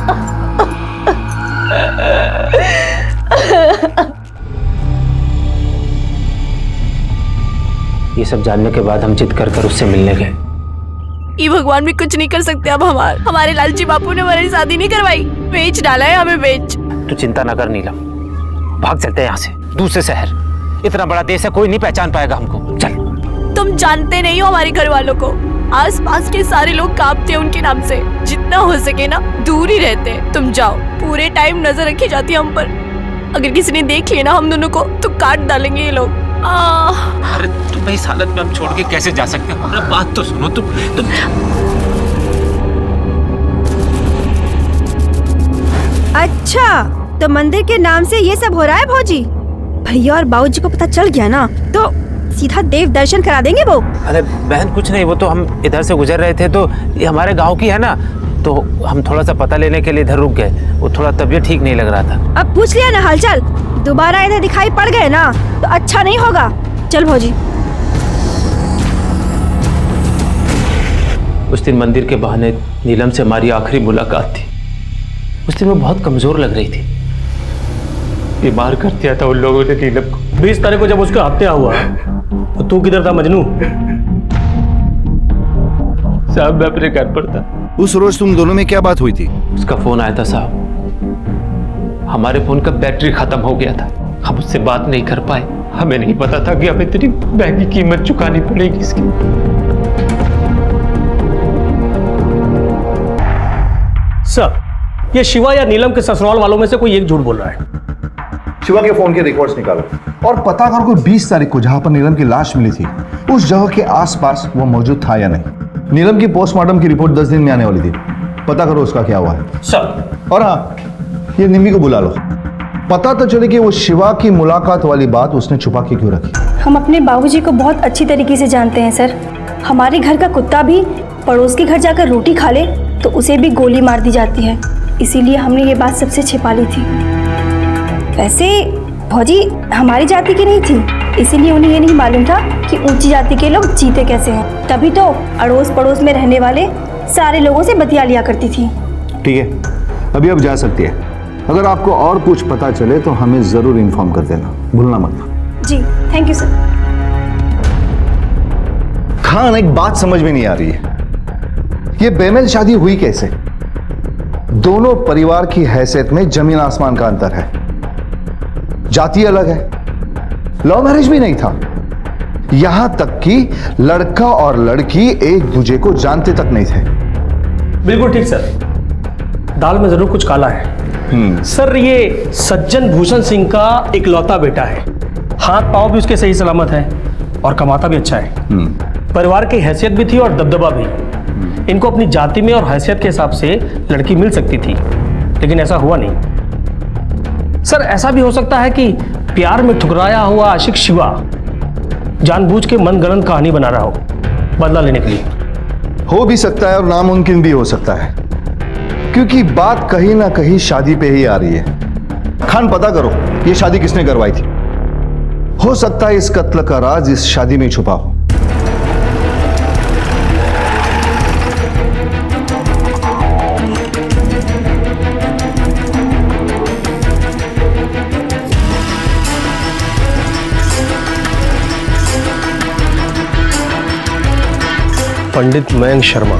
ये सब जानने के बाद हम जिद कर कर उससे मिलने गए। ये भगवान भी कुछ नहीं कर सकते अब। हमारे लालची बापू ने हमारी शादी नहीं करवाई, बेच डाला है हमें, बेच। तू चिंता न कर नीलम, भाग चलते हैं यहाँ से, दूसरे शहर। इतना बड़ा देश है, कोई नहीं पहचान पाएगा हमको। चल। तुम जानते नहीं हो हमारे घर वालों को, आसपास के सारे लोग कांपते हैं उनके नाम से। जितना हो सके ना दूर ही रहते हैं। तुम जाओ, पूरे टाइम नजर रखी जाती है हम पर। अगर किसी ने देख लिया ना हम दोनों को तो काट डालेंगे ये लोग। अरे तुम इस हालत में हम छोड़ के कैसे जा सकते हो? हमारा बात तो सुनो तुम। अच्छा, तो मंदिर के नाम से ये सब हो रहा है भौजी? भैया और बाबूजी को पता चल गया ना तो सीधा देव दर्शन करा देंगे वो। अरे बहन कुछ नहीं, वो तो हम इधर से गुजर रहे थे तो ये हमारे गांव की है ना, तो हम थोड़ा सा पता लेने के लिए इधर रुक गए। वो थोड़ा तबीयत ठीक नहीं लग रहा था। अब पूछ लिया ना हालचाल, दोबारा इधर दिखाई पड़ गए ना तो अच्छा नहीं होगा। चल भौजी। उस दिन मंदिर के बहाने नीलम से हमारी आखिरी मुलाकात थी। उस दिन वो बहुत कमजोर लग रही थी। बीमार कर दिया था उन लोगों ने नीलम को। 20 तारीख को जब उसका हत्या हुआ तो तू किधर था मजनू? साहब मैं अपने घर पर था। उस रोज तुम दोनों में क्या बात हुई थी? उसका फोन आया था साहब, हमारे फोन का बैटरी खत्म हो गया था। हम उससे बात नहीं कर पाए। हमें नहीं पता था कि हमें इतनी महंगी कीमत चुकानी पड़ेगी इसकी। सर, ये शिवा या नीलम के ससुराल वालों में से कोई एक झूठ बोल रहा है। शिवा के फोन के रिकॉर्ड्स निकालो और पता करो कि 20 तारीख को जहां पर नीलम की लाश मिली थी उस जगह के आसपास वो मौजूद था या नहीं। नीलम की पोस्टमार्टम की रिपोर्ट 10 दिन में आने वाली थी। पता करो उसका क्या हुआ है। सर। और हाँ, ये निम्मी को बुला लो, पता तो चले कि वो शिवा की मुलाकात वाली बात उसने छुपा के क्यों रखी। हम अपने बाबूजी को बहुत अच्छी तरीके से जानते हैं सर। हमारे घर का कुत्ता भी पड़ोस के घर जाकर रोटी खा ले तो उसे भी गोली मार दी जाती है, इसीलिए हमने ये बात सबसे छिपा ली थी। वैसे भौजी हमारी जाति की नहीं थी, इसीलिए उन्हें ये नहीं मालूम था कि ऊंची जाति के लोग जीते कैसे हैं। तभी तो अड़ोस पड़ोस में रहने वाले सारे लोगों से बतिया लिया करती थी। ठीक है, अभी अब जा सकती है। अगर आपको और कुछ पता चले तो हमें जरूर इन्फॉर्म कर देना, भूलना मत। जी थैंक यू सर। खान, एक बात समझ में नहीं आ रही है, ये बेमेल शादी हुई कैसे? दोनों परिवार की हैसियत में जमीन आसमान का अंतर है, जाति अलग है, लव मैरिज भी नहीं था, यहां तक कि लड़का और लड़की एक दूसरे को जानते तक नहीं थे। बिल्कुल ठीक सर, दाल में जरूर कुछ काला है। सर, ये सज्जन भूषण सिंह का इकलौता बेटा है, हाथ पांव भी उसके सही सलामत है और कमाता भी अच्छा है। परिवार की हैसियत भी थी और दबदबा भी। इनको अपनी जाति में और हैसियत के हिसाब से लड़की मिल सकती थी, लेकिन ऐसा हुआ नहीं। सर, ऐसा भी हो सकता है कि प्यार में ठुकराया हुआ आशिक शिवा जानबूझ के मनगढ़ंत कहानी बना रहा हो बदला लेने के लिए। हो भी सकता है और नामुमकिन भी हो सकता है, क्योंकि बात कहीं ना कहीं शादी पे ही आ रही है। खान, पता करो ये शादी किसने करवाई थी। हो सकता है इस कत्ल का राज इस शादी में छुपा हो। पंडित मयंक शर्मा।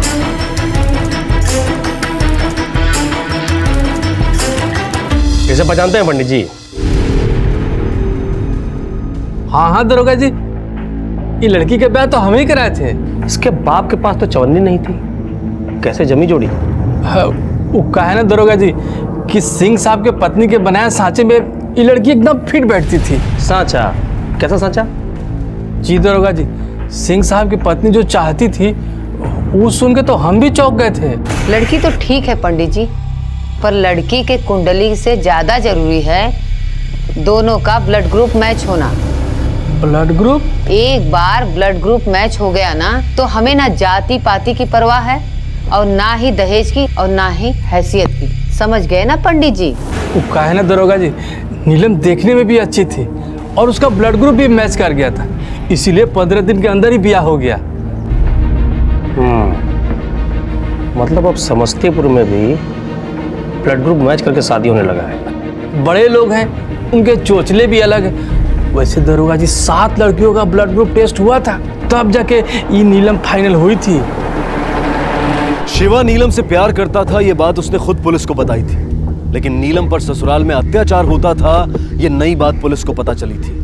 कैसे पहचानते हैं पंडित जी? हाँ दरोगा जी, ये लड़की के ब्याह तो हम ही कराए थे। इसके बाप के पास तो चवन्नी नहीं थी, कैसे जमी जोड़ी? वो कहा ना दरोगा जी कि सिंह साहब के पत्नी के बनाए सांचे में ये लड़की एकदम फिट बैठती थी। सांचा? कैसा सांचा? जी दरोगा जी, सिंह साहब की पत्नी जो चाहती थी वो सुन के तो हम भी चौंक गए थे। लड़की तो ठीक है पंडित जी, पर लड़की के कुंडली से ज्यादा जरूरी है दोनों का ब्लड ग्रुप मैच होना। Blood group? एक बार ब्लड ग्रुप मैच हो गया ना तो हमें ना जाति पाति की परवाह है और ना ही दहेज की और ना ही हैसियत की। समझ गए ना पंडित जी? वो कहा ना दरोगा जी, नीलम देखने में भी अच्छी थी और उसका ब्लड ग्रुप भी मैच कर गया था, इसीलिए 15 दिन के अंदर ही ब्याह हो गया। मतलब अब समस्तीपुर में भी ब्लड ग्रुप मैच करके शादी होने लगा है। बड़े लोग हैं, उनके चोचले भी अलग हैं। वैसे दरोगा जी 7 लड़कियों का ब्लड ग्रुप टेस्ट हुआ था, तब जाके ये नीलम फाइनल हुई थी। शिवा नीलम से प्यार करता था, ये बात उसने खुद पुलिस को बताई थी, लेकिन नीलम पर ससुराल में अत्याचार होता था, ये नई बात पुलिस को पता चली थी।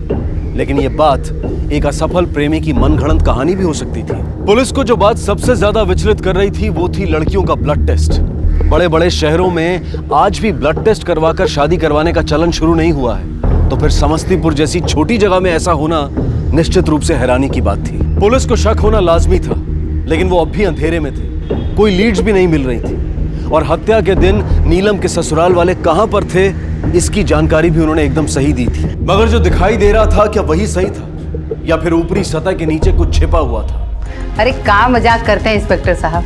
लेकिन ये बात एक असफल प्रेमी की मनगढ़ंत कहानी भी हो सकती थी। पुलिस को जो बात सबसे ज्यादा विचलित कर रही थी वो थी लड़कियों का ब्लड टेस्ट। बड़े बड़े शहरों में आज भी ब्लड टेस्ट करवाकर शादी करवाने का चलन शुरू नहीं हुआ है, तो फिर समस्तीपुर जैसी छोटी जगह में ऐसा होना निश्चित रूप से हैरानी की बात थी। पुलिस को शक होना लाजमी था, लेकिन वो अब भी अंधेरे में थे, कोई लीड्स भी नहीं मिल रही थी, और हत्या के दिन नीलम के ससुराल वाले कहां पर थे इसकी जानकारी भी उन्होंने एकदम सही दी थी। मगर जो दिखाई दे रहा था क्या वही सही था, या फिर ऊपरी सतह के नीचे कुछ छिपा हुआ था? अरे का मजाक करते हैं इंस्पेक्टर साहब,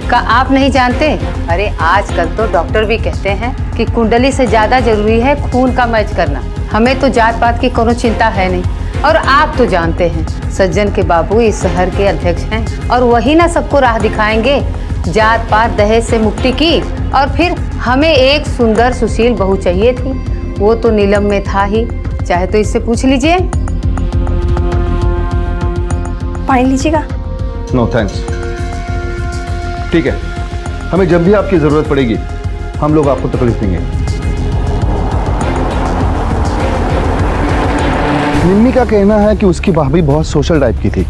का आप नहीं जानते? अरे आजकल तो डॉक्टर भी कहते हैं कि कुंडली से ज्यादा जरूरी है खून का मैच करना। हमें तो जात पात की कोनो चिंता है नहीं, और आप तो जानते हैं सज्जन के बाबू इस शहर के अध्यक्ष हैं और वही ना सबको राह दिखाएंगे जात पात दहेज से मुक्ति की। और फिर हमें एक सुंदर सुशील बहू चाहिए थी, वो तो नीलम में था ही, चाहे तो इससे पूछ लीजिए। पानी लीजिएगा? No thanks. ठीक है, हमें जब भी आपकी जरूरत पड़ेगी हम लोग आपको तकलीफ देंगे। निम्मी का कहना है कि उसकी भाभी बहुत सोशल टाइप की थी।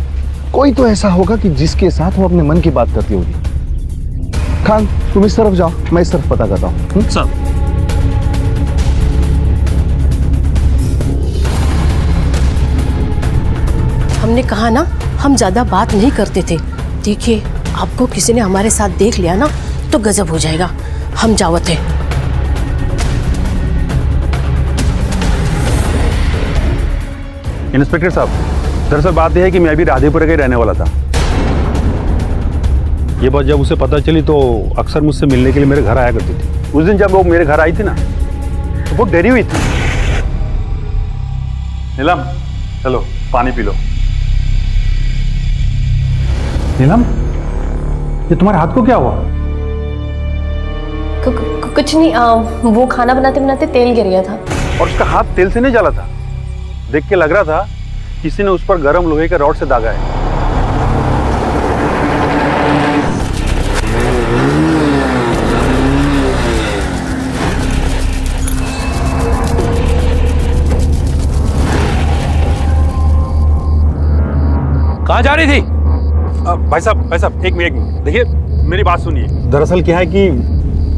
कोई तो ऐसा होगा कि जिसके साथ वो अपने मन की बात करती होगी। खान तुम इस तरफ जाओ, मैं इस तरफ पता करता हूँ। सर, हमने कहा ना हम ज्यादा बात नहीं करते थे। देखिए आपको किसी ने हमारे साथ देख लिया ना तो गजब हो जाएगा। हम जावत है। इंस्पेक्टर साहब, दरअसल बात यह है कि मैं अभी राधेपुरा का ही रहने वाला था। ये बात जब उसे पता चली तो अक्सर मुझसे मिलने के लिए मेरे घर आया करती थी। उस दिन जब वो मेरे घर आई थी ना तो वो डरी हुई थी। नीलम चलो पानी पी लो। नीलम, ये तुम्हारे हाथ को क्या हुआ? कुछ नहीं, वो खाना बनाते बनाते तेल गिर गया था। और उसका हाथ तेल से नहीं जला था, देख के लग रहा था किसी ने उस पर गर्म लोहे के रॉड से दागा है। कहाँ जा रही थी? भाई साहब एक मिनट देखिए, मेरी बात सुनिए। दरअसल क्या है कि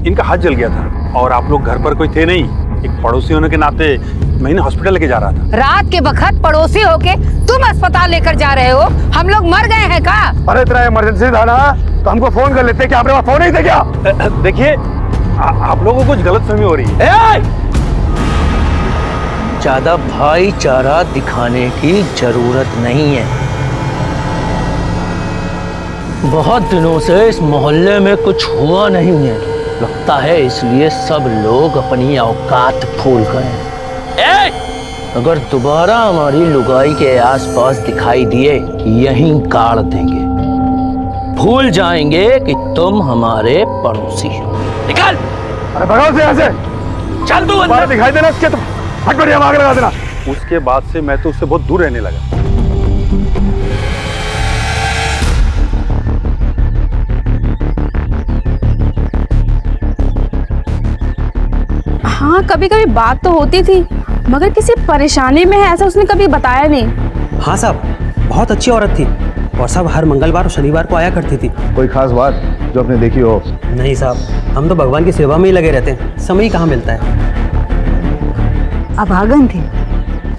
इनका हाथ जल गया था और आप लोग घर पर कोई थे नहीं। एक पड़ोसी होने के नाते मैं इन्हें हॉस्पिटल लेके जा रहा था। रात के वक्त पड़ोसी होके तुम अस्पताल लेकर जा रहे हो? हम लोग मर गए हैं का? अरे तेरा इमरजेंसी था ना तो हमको फोन कर लेते। क्या आपके पास फोन नहीं था क्या? देखिए आप लोगों को कुछ गलतफहमी हो रही है। ज्यादा भाईचारा दिखाने की जरूरत नहीं है। बहुत दिनों से इस मोहल्ले में कुछ हुआ नहीं है, लगता है इसलिए सब लोग अपनी औकात भूल गए। अगर दोबारा हमारी लुगाई के आसपास दिखाई दिए यहीं गाड़ देंगे, भूल जाएंगे कि तुम हमारे पड़ोसी हो। निकल! अरे भगाओ से यहाँ से। चल तू अंदर। दिखाई देना उसके तो फटफट आग लगा देना। उसके बाद से मैं तो उससे बहुत दूर रहने लगा। हाँ कभी कभी बात तो होती थी, मगर किसी परेशानी में है ऐसा उसने कभी बताया नहीं। हाँ साहब, बहुत अच्छी औरत थी और सब हर मंगलवार और शनिवार को आया करती थी। कोई खास बात जो आपने देखी हो? नहीं साहब, हम तो भगवान की सेवा में ही लगे रहते हैं, समय ही कहाँ मिलता है। अभागन थी,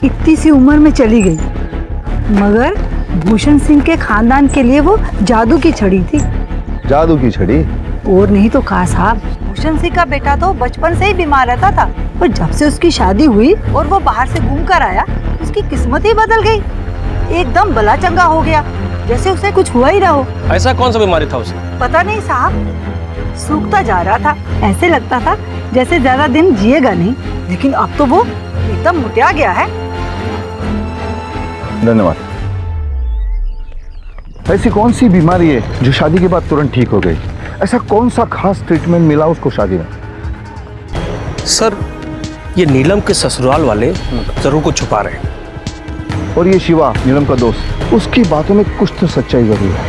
इतनी सी उम्र में चली गई, मगर भूषण सिंह के खानदान के लिए वो जादू की छड़ी थी। जादू की छड़ी? और नहीं तो कहा साहब, भूषण सिंह का बेटा तो बचपन से ही बीमार रहता था और जब से उसकी शादी हुई और वो बाहर से घूम कर आया, उसकी किस्मत ही बदल गई। एकदम बला चंगा हो गया, जैसे उसे कुछ हुआ ही ना हो। ऐसा कौन सा बीमारी था उसे? पता नहीं साहब, सूखता जा रहा था। ऐसे लगता था जैसे ज्यादा दिन जिएगा नहीं, लेकिन अब तो वो एकदम मुटिया गया है। धन्यवाद। ऐसी कौन सी बीमारी है जो शादी के बाद तुरंत ठीक हो गई? ऐसा कौन सा खास ट्रीटमेंट मिला उसको शादी में? सर, ये नीलम के ससुराल वाले जरूर कुछ छुपा रहे हैं। और ये शिवा, नीलम का दोस्त, उसकी बातों में कुछ तो सच्चाई जरूर है।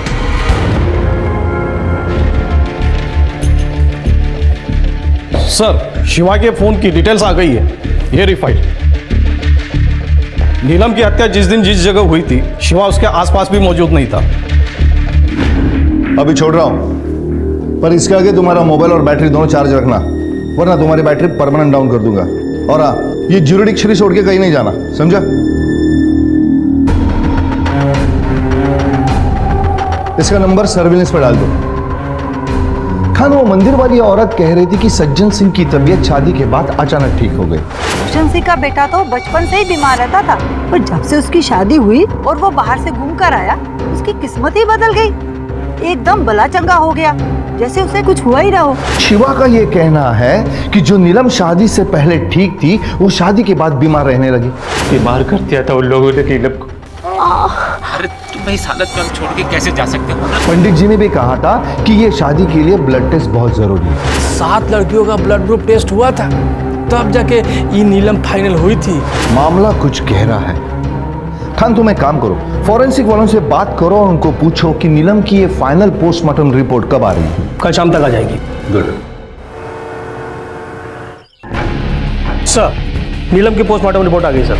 सर, शिवा के फोन की डिटेल्स आ गई है, ये रिफाइल। नीलम की हत्या जिस दिन जिस जगह हुई थी, शिवा उसके आसपास भी मौजूद नहीं था। अभी छोड़ रहा हूं, पर इसके आगे तुम्हारा मोबाइल और बैटरी दोनों चार्ज रखना, वरना तुम्हारी बैटरी परमानेंट डाउन कर दूंगा। और हाँ, ये ज्यूरिडिक्शनरी छोड़ के कहीं नहीं जाना, समझा? इसका नंबर सर्विलेंस पर डाल दो। खान, वो मंदिर वाली औरत कह रही थी कि सज्जन सिंह की तबीयत शादी के बाद अचानक ठीक हो गई। भूषण सिंह का बेटा तो बचपन से ही बीमार रहता था, पर जब से उसकी शादी हुई और वो बाहर से घूम कर आया, उसकी किस्मत ही बदल गई। एकदम बला चंगा हो गया, जैसे उसे कुछ हुआ ही ना हो। शिवा का ये कहना है कि जो नीलम शादी से पहले ठीक थी, वो शादी के बाद बीमार रहने लगी। बीमार कर दिया था उन लोगों ने नीलम को। अरे तुम इस हालत में छोड़ के कैसे जा सकते हो? पंडित जी ने भी कहा था कि ये शादी के लिए ब्लड टेस्ट बहुत जरूरी है। 7 लड़कियों का ब्लड ग्रुप टेस्ट हुआ था, तब जाके ये नीलम फाइनल हुई थी। मामला कुछ गहरा है। खान तुम एक काम करो, फॉरेंसिक वालों से बात करो और उनको पूछो कि नीलम की ये फाइनल पोस्टमार्टम रिपोर्ट कब आ रही है। कल शाम तक आ जाएगी। गुड सर, नीलम की पोस्टमार्टम रिपोर्ट आ गई सर।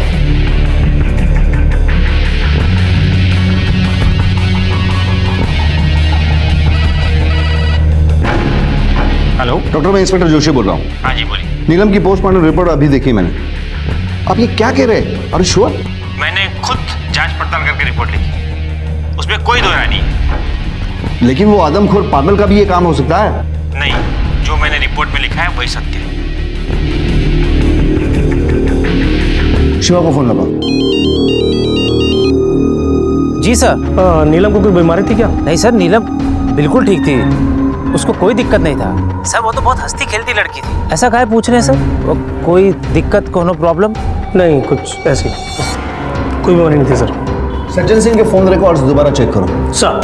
हेलो डॉक्टर, मैं इंस्पेक्टर जोशी बोल रहा हूँ। हाँ जी बोलिए। नीलम की पोस्टमार्टम रिपोर्ट अभी देखी मैंने। आप ये क्या कह रहे हैं? अरे श्योर? मैंने खुद जांच पड़ताल करके रिपोर्ट लिखी, उसमें कोई दो राय नहीं। लेकिन वो आदमखोर पागल का भी ये काम हो सकता है। नहीं, जो मैंने रिपोर्ट में लिखा है वही सत्य है। शिवा को फोन लगाओ। जी सर। नीलम को कोई बीमारी थी क्या? नहीं सर, नीलम बिल्कुल ठीक थी, उसको कोई दिक्कत नहीं था। सर वो तो बहुत हंसती खेलती लड़की थी। ऐसा काहे पूछ रहे हैं सर? कोई दिक्कत, कोनो प्रॉब्लम? नहीं, कुछ ऐसी कोई बीमारी नहीं थी सर। सज्जन सिंह के फोन रिकॉर्ड्स दोबारा चेक करो। सर।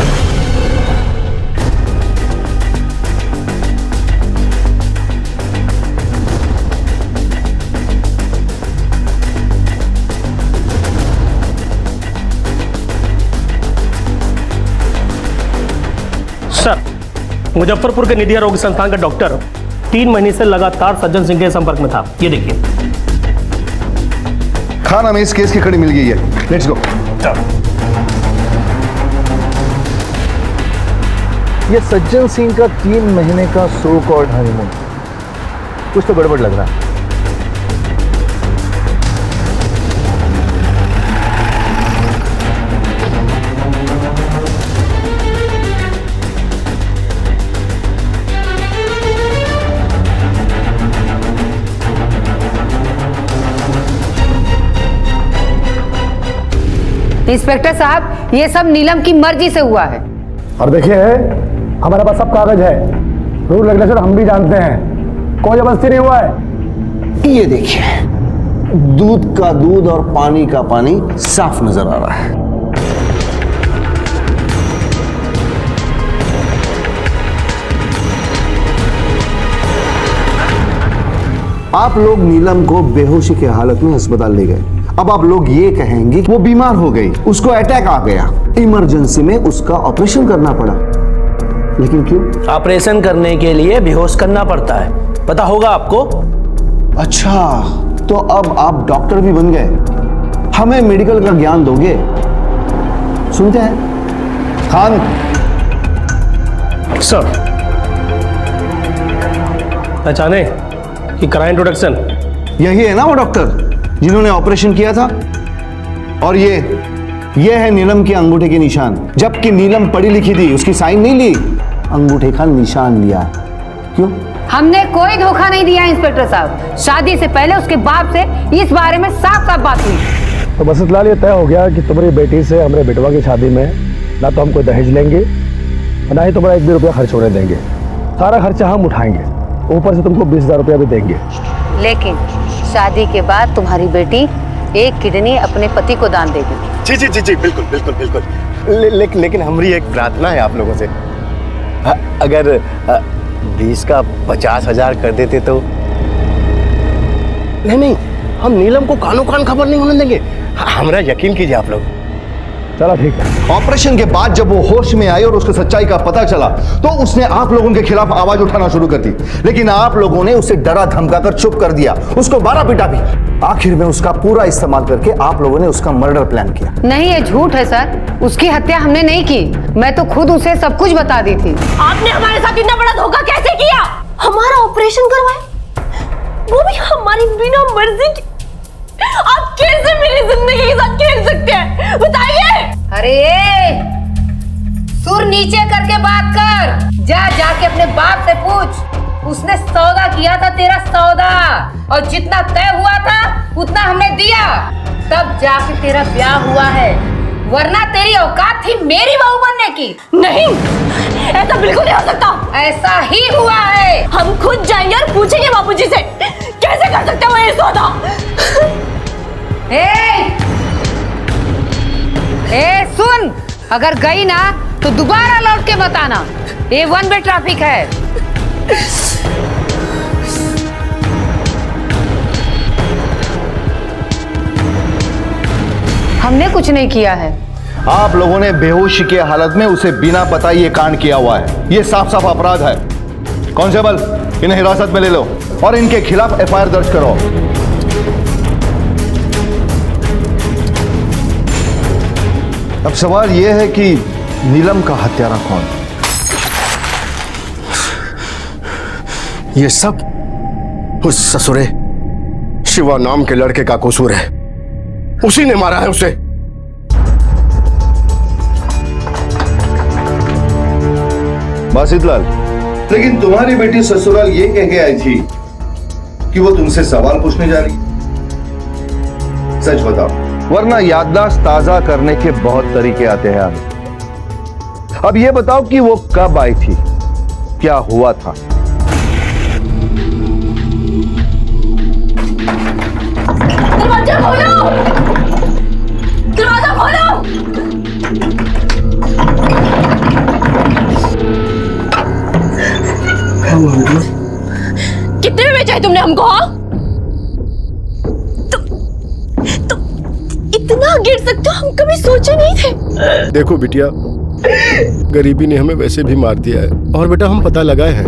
सर, मुजफ्फरपुर के निधिया रोग संस्थान का डॉक्टर 3 महीने से लगातार सज्जन सिंह के संपर्क में था। ये देखिए। खान, हमें इस केस की कड़ी मिल गई है। Let's go. ये सज्जन सिंह का 3 महीने का सो कॉल्ड हनीमून, कुछ तो गड़बड़ लग रहा है। इंस्पेक्टर साहब, ये सब नीलम की मर्जी से हुआ है। और देखिए, हमारे पास सब कागज है, रूल रेगुलेशन हम भी जानते हैं, कोई जबरदस्ती नहीं हुआ है। ये देखिए, दूध का दूध और पानी का पानी साफ नजर आ रहा है। आप लोग नीलम को बेहोशी की हालत में अस्पताल ले गए। अब आप लोग ये कहेंगे कि वो बीमार हो गई, उसको अटैक आ गया, इमरजेंसी में उसका ऑपरेशन करना पड़ा। लेकिन क्यों? ऑपरेशन करने के लिए बेहोश करना पड़ता है, पता होगा आपको। अच्छा, तो अब आप डॉक्टर भी बन गए, हमें मेडिकल का ज्ञान दोगे? सुनते हैं खान। सर, पहचाने कि कराएं इंट्रोडक्शन। यही है ना वो डॉक्टर जिन्होंने ऑपरेशन किया था? और ये है नीलम के अंगूठे के निशान। जबकि नीलम पढ़ी लिखी थी, उसकी साइन नहीं ली, अंगूठे का निशान लिया। क्यों? हमने कोई धोखा नहीं दिया इंस्पेक्टर साहब। शादी से पहले उसके बाप से इस बारे में साफ साफ बात हुई। तो बस इतना ये तय हो गया कि तुम्हारी बेटी से हमारे बेटवा की शादी में ना तो हम कोई दहेज लेंगे, ना ही तुम्हारा 1 भी रुपया खर्च होने देंगे। सारा खर्चा हम उठाएंगे, ऊपर से तुमको 20,000 रुपया भी देंगे। लेकिन शादी के बाद तुम्हारी बेटी 1 किडनी अपने पति को दान देगी। जी जी जी जी, बिल्कुल बिल्कुल बिल्कुल। लेकिन हमारी एक प्रार्थना है आप लोगों से, अगर 20 का 50,000 कर देते तो। नहीं, हम नीलम को कानो कान खबर नहीं होने देंगे, हमरा यकीन कीजिए आप लोग। चलो ठीक है। ऑपरेशन के बाद जब वो होश में आई और उसको सच्चाई का पता चला, तो उसने आप लोगों के खिलाफ आवाज उठाना शुरू कर दी। लेकिन आप लोगों ने उसे डरा धमकाकर चुप कर दिया, उसको मारा पीटा भी। आखिर में उसका पूरा इस्तेमाल करके आप लोगों ने उसका मर्डर प्लान किया। नहीं, ये झूठ है सर, उसकी हत्या हमने नहीं की। मैं तो खुद उसे सब कुछ बता दी थी। आपने हमारे साथ इतना बड़ा धोखा कैसे किया? हमारा ऑपरेशन करवाया, वो भी हमारी बिना मर्जी की। आप कैसे मेरी जिंदगी के साथ खेल सकते हैं, बताइए। अरे सुर नीचे करके बात कर, जाके अपने बाप से पूछ। उसने सौदा किया था, तेरा सौदा, और जितना तय हुआ था उतना हमने दिया, तब जाके तेरा ब्याह हुआ है, वरना तेरी औकात थी मेरी बहू बनने की। नहीं, ऐसा बिल्कुल नहीं हो सकता। ऐसा ही हुआ है। हम खुद जाएंगे और पूछेंगे बापूजी से, कैसे कर सकते हो ये सौदा? ए सुन, अगर गई ना तो दोबारा लौट के बताना, ये 1 वे ट्रैफिक है। हमने कुछ नहीं किया है। आप लोगों ने बेहोशी के हालत में उसे बिना बताए ये कांड किया हुआ है। ये साफ साफ अपराध है। कांस्टेबल, इन्हें हिरासत में ले लो और इनके खिलाफ एफआईआर दर्ज करो। अब सवाल यह है कि नीलम का हत्यारा कौन? ये सब उस ससुरे शिवा नाम के लड़के का कसूर है। उसी ने मारा है उसे। बासितलाल, लेकिन तुम्हारी बेटी ससुराल ये कह के आई थी कि वो तुमसे सवाल पूछने जा रही। सच बताओ, वरना याददाश्त ताजा करने के बहुत तरीके आते हैं हमें। अब ये बताओ कि वो कब आई थी, क्या हुआ था? दरवाजा खोलो! दरवाजा खोलो! कितने में बेचा है तुमने हमको? हाँ? तुम इतना गिर सकते हो, हम कभी सोचे नहीं थे। देखो बिटिया, गरीबी ने हमें वैसे भी मार दिया है, और बेटा हम पता लगाए हैं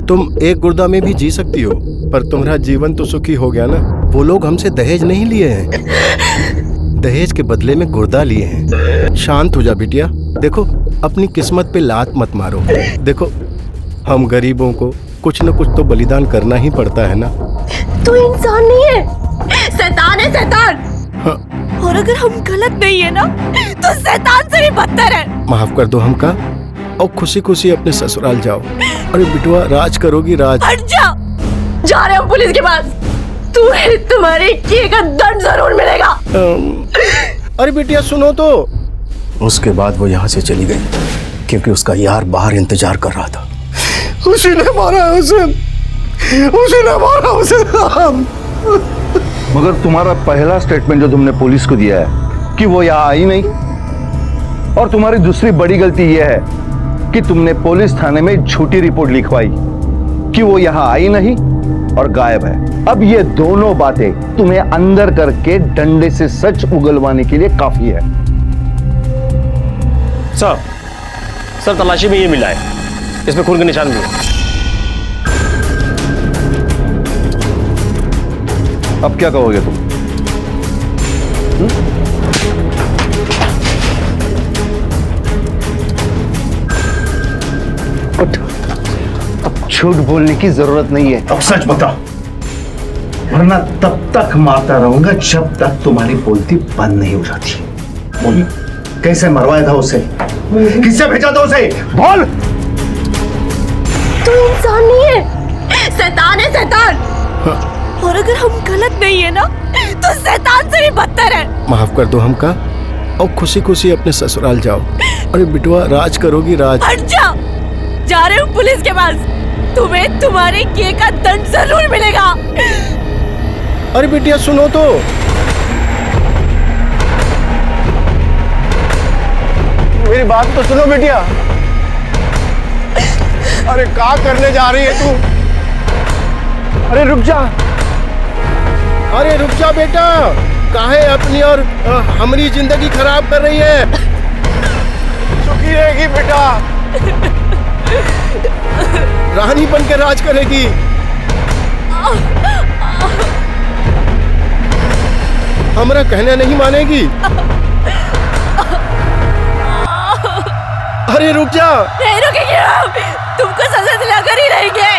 तुम एक गुर्दा में भी जी सकती हो, पर तुम्हारा जीवन तो सुखी हो गया ना। वो लोग हमसे दहेज नहीं लिए हैं, दहेज के बदले में गुर्दा लिए हैं। शांत हो जा बिटिया। देखो, अपनी किस्मत पे लात मत मारो। देखो, हम गरीबों को कुछ न कुछ तो बलिदान करना ही पड़ता है ना। तू इंसान नहीं है, शैतान है, शैतान। हाँ। और अगर हम गलत नहीं है ना, तो शैतान से भी बदतर है। माफ कर दो हमका, और खुशी खुशी अपने ससुराल जाओ। अरे बिटुआ, राज करोगी राज। हट जा, जा रहे हम पुलिस के पास। तुम्हें तुम्हारे किए का दंड जरूर मिलेगा। अरे बिटिया सुनो तो। उसके बाद वो यहाँ से चली गई क्योंकि उसका यार बाहर इंतजार कर रहा था। उसी ने मारा उसे, उसी ने मारा उसे। मगर तुम्हारा पहला स्टेटमेंट जो तुमने पुलिस को दिया है कि वो यहाँ आई नहीं, और तुम्हारी दूसरी बड़ी गलती यह है कि तुमने पुलिस थाने में झूठी रिपोर्ट लिखवाई कि वो यहाँ आई नहीं और गायब है। अब ये दोनों बातें तुम्हें अंदर करके डंडे से सच उगलवाने के लिए काफी है। सर तलाशी में ये मिला है, इसमें खून के निशान भी है। अब क्या कहोगे तुम? अब झूठ बोलने की जरूरत नहीं है। अब सच बता, वरना तब तक मारता रहूंगा जब तक तुम्हारी बोलती बंद नहीं हो जाती। बोल, कैसे मरवाया था उसे? किससे भेजा था उसे? बोल। तू इंसान नहीं है, शैतान है, शैतान। और अगर हम गलत नहीं है ना, तो शैतान से भी बदतर है। माफ कर दो हमका, और खुशी खुशी अपने ससुराल जाओ। अरे बिटुआ, राज करोगी राज। हट जा, जा रहे हूँ पुलिस के पास। तुम्हें तुम्हारे किए का दंड जरूर मिलेगा। अरे बिटिया सुनो तो। मेरी बात तो सुनो बिटिया। अरे क्या करने जा रही है तू? अरे रुक जा, अरे रुक जा बेटा। काहे अपनी और हमारी जिंदगी खराब कर रही है? सुखी रहेगी बेटा, रानी बन के राज करेगी। हमारा कहना नहीं मानेगी। अरे रुक जा। नहीं रुकेंगे हम, तुमको सजा दिलाकर ही रहेंगे।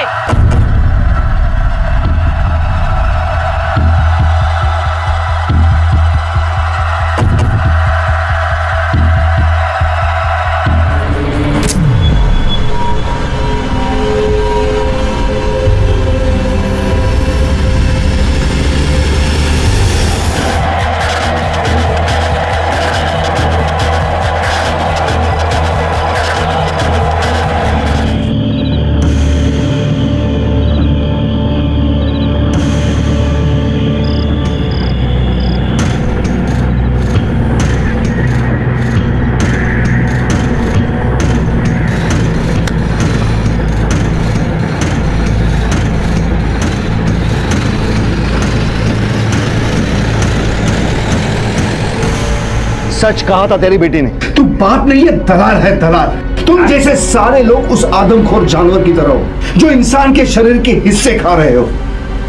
सच कहा था तेरी बेटी ने। तू बाप नहीं है, दलाल है, दलाल। तुम जैसे सारे लोग उस आदमखोर जानवर की तरह हो जो इंसान के शरीर के हिस्से खा रहे हो।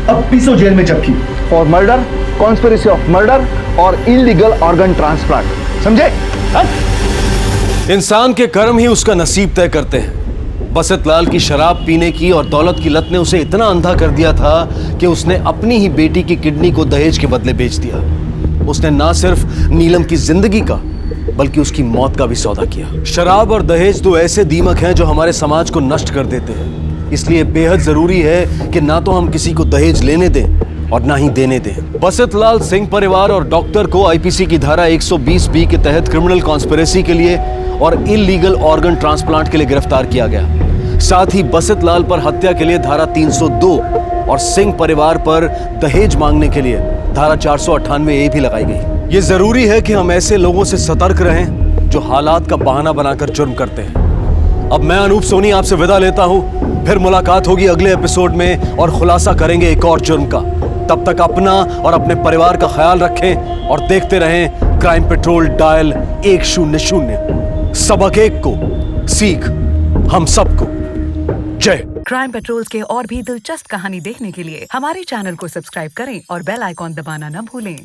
अब पीसो जेल में चपकी for murder, conspiracy of murder और इलीगल ऑर्गन ट्रांसप्लांट, समझे? इंसान के कर्म ही उसका नसीब तय करते हैं। बसंत लाल की शराब पीने की और दौलत की लत ने उसे इतना अंधा कर दिया था कि उसने अपनी ही बेटी की किडनी को दहेज के बदले बेच दिया। उसने ना सिर्फ नीलम की जिंदगी का बल्कि उसकी मौत का भी सौदा किया। शराब और दहेज दो ऐसे दीमक हैं जो हमारे समाज को नष्ट कर देते हैं। इसलिए बेहद जरूरी है कि ना तो हम किसी को दहेज लेने दें और ना ही देने दें। बसंत लाल सिंह परिवार और डॉक्टर को आईपीसी की धारा 120 के तहत क्रिमिनल कॉन्स्पिरेसी के लिए और इलीगल ऑर्गन ट्रांसप्लांट के लिए गिरफ्तार किया गया। साथ ही बसंत लाल पर हत्या के लिए धारा 302 और सिंह परिवार पर दहेज मांगने के लिए धारा 498A भी लगाई गई। ये जरूरी है कि हम ऐसे लोगों से सतर्क रहें जो हालात का बहाना बनाकर जुर्म करते हैं। अब मैं अनूप सोनी आपसे विदा लेता हूं, फिर मुलाकात होगी अगले एपिसोड में और खुलासा करेंगे एक और जुर्म का। तब तक अपना और अपने परिवार का ख्याल रखें और देखते रहें क्राइम पेट्रोल डायल 100। सबक एक को, सीख हम सबको। जय। क्राइम पेट्रोल के और भी दिलचस्प कहानी देखने के लिए हमारे चैनल को सब्सक्राइब करें और बेल आइकॉन दबाना न भूलें।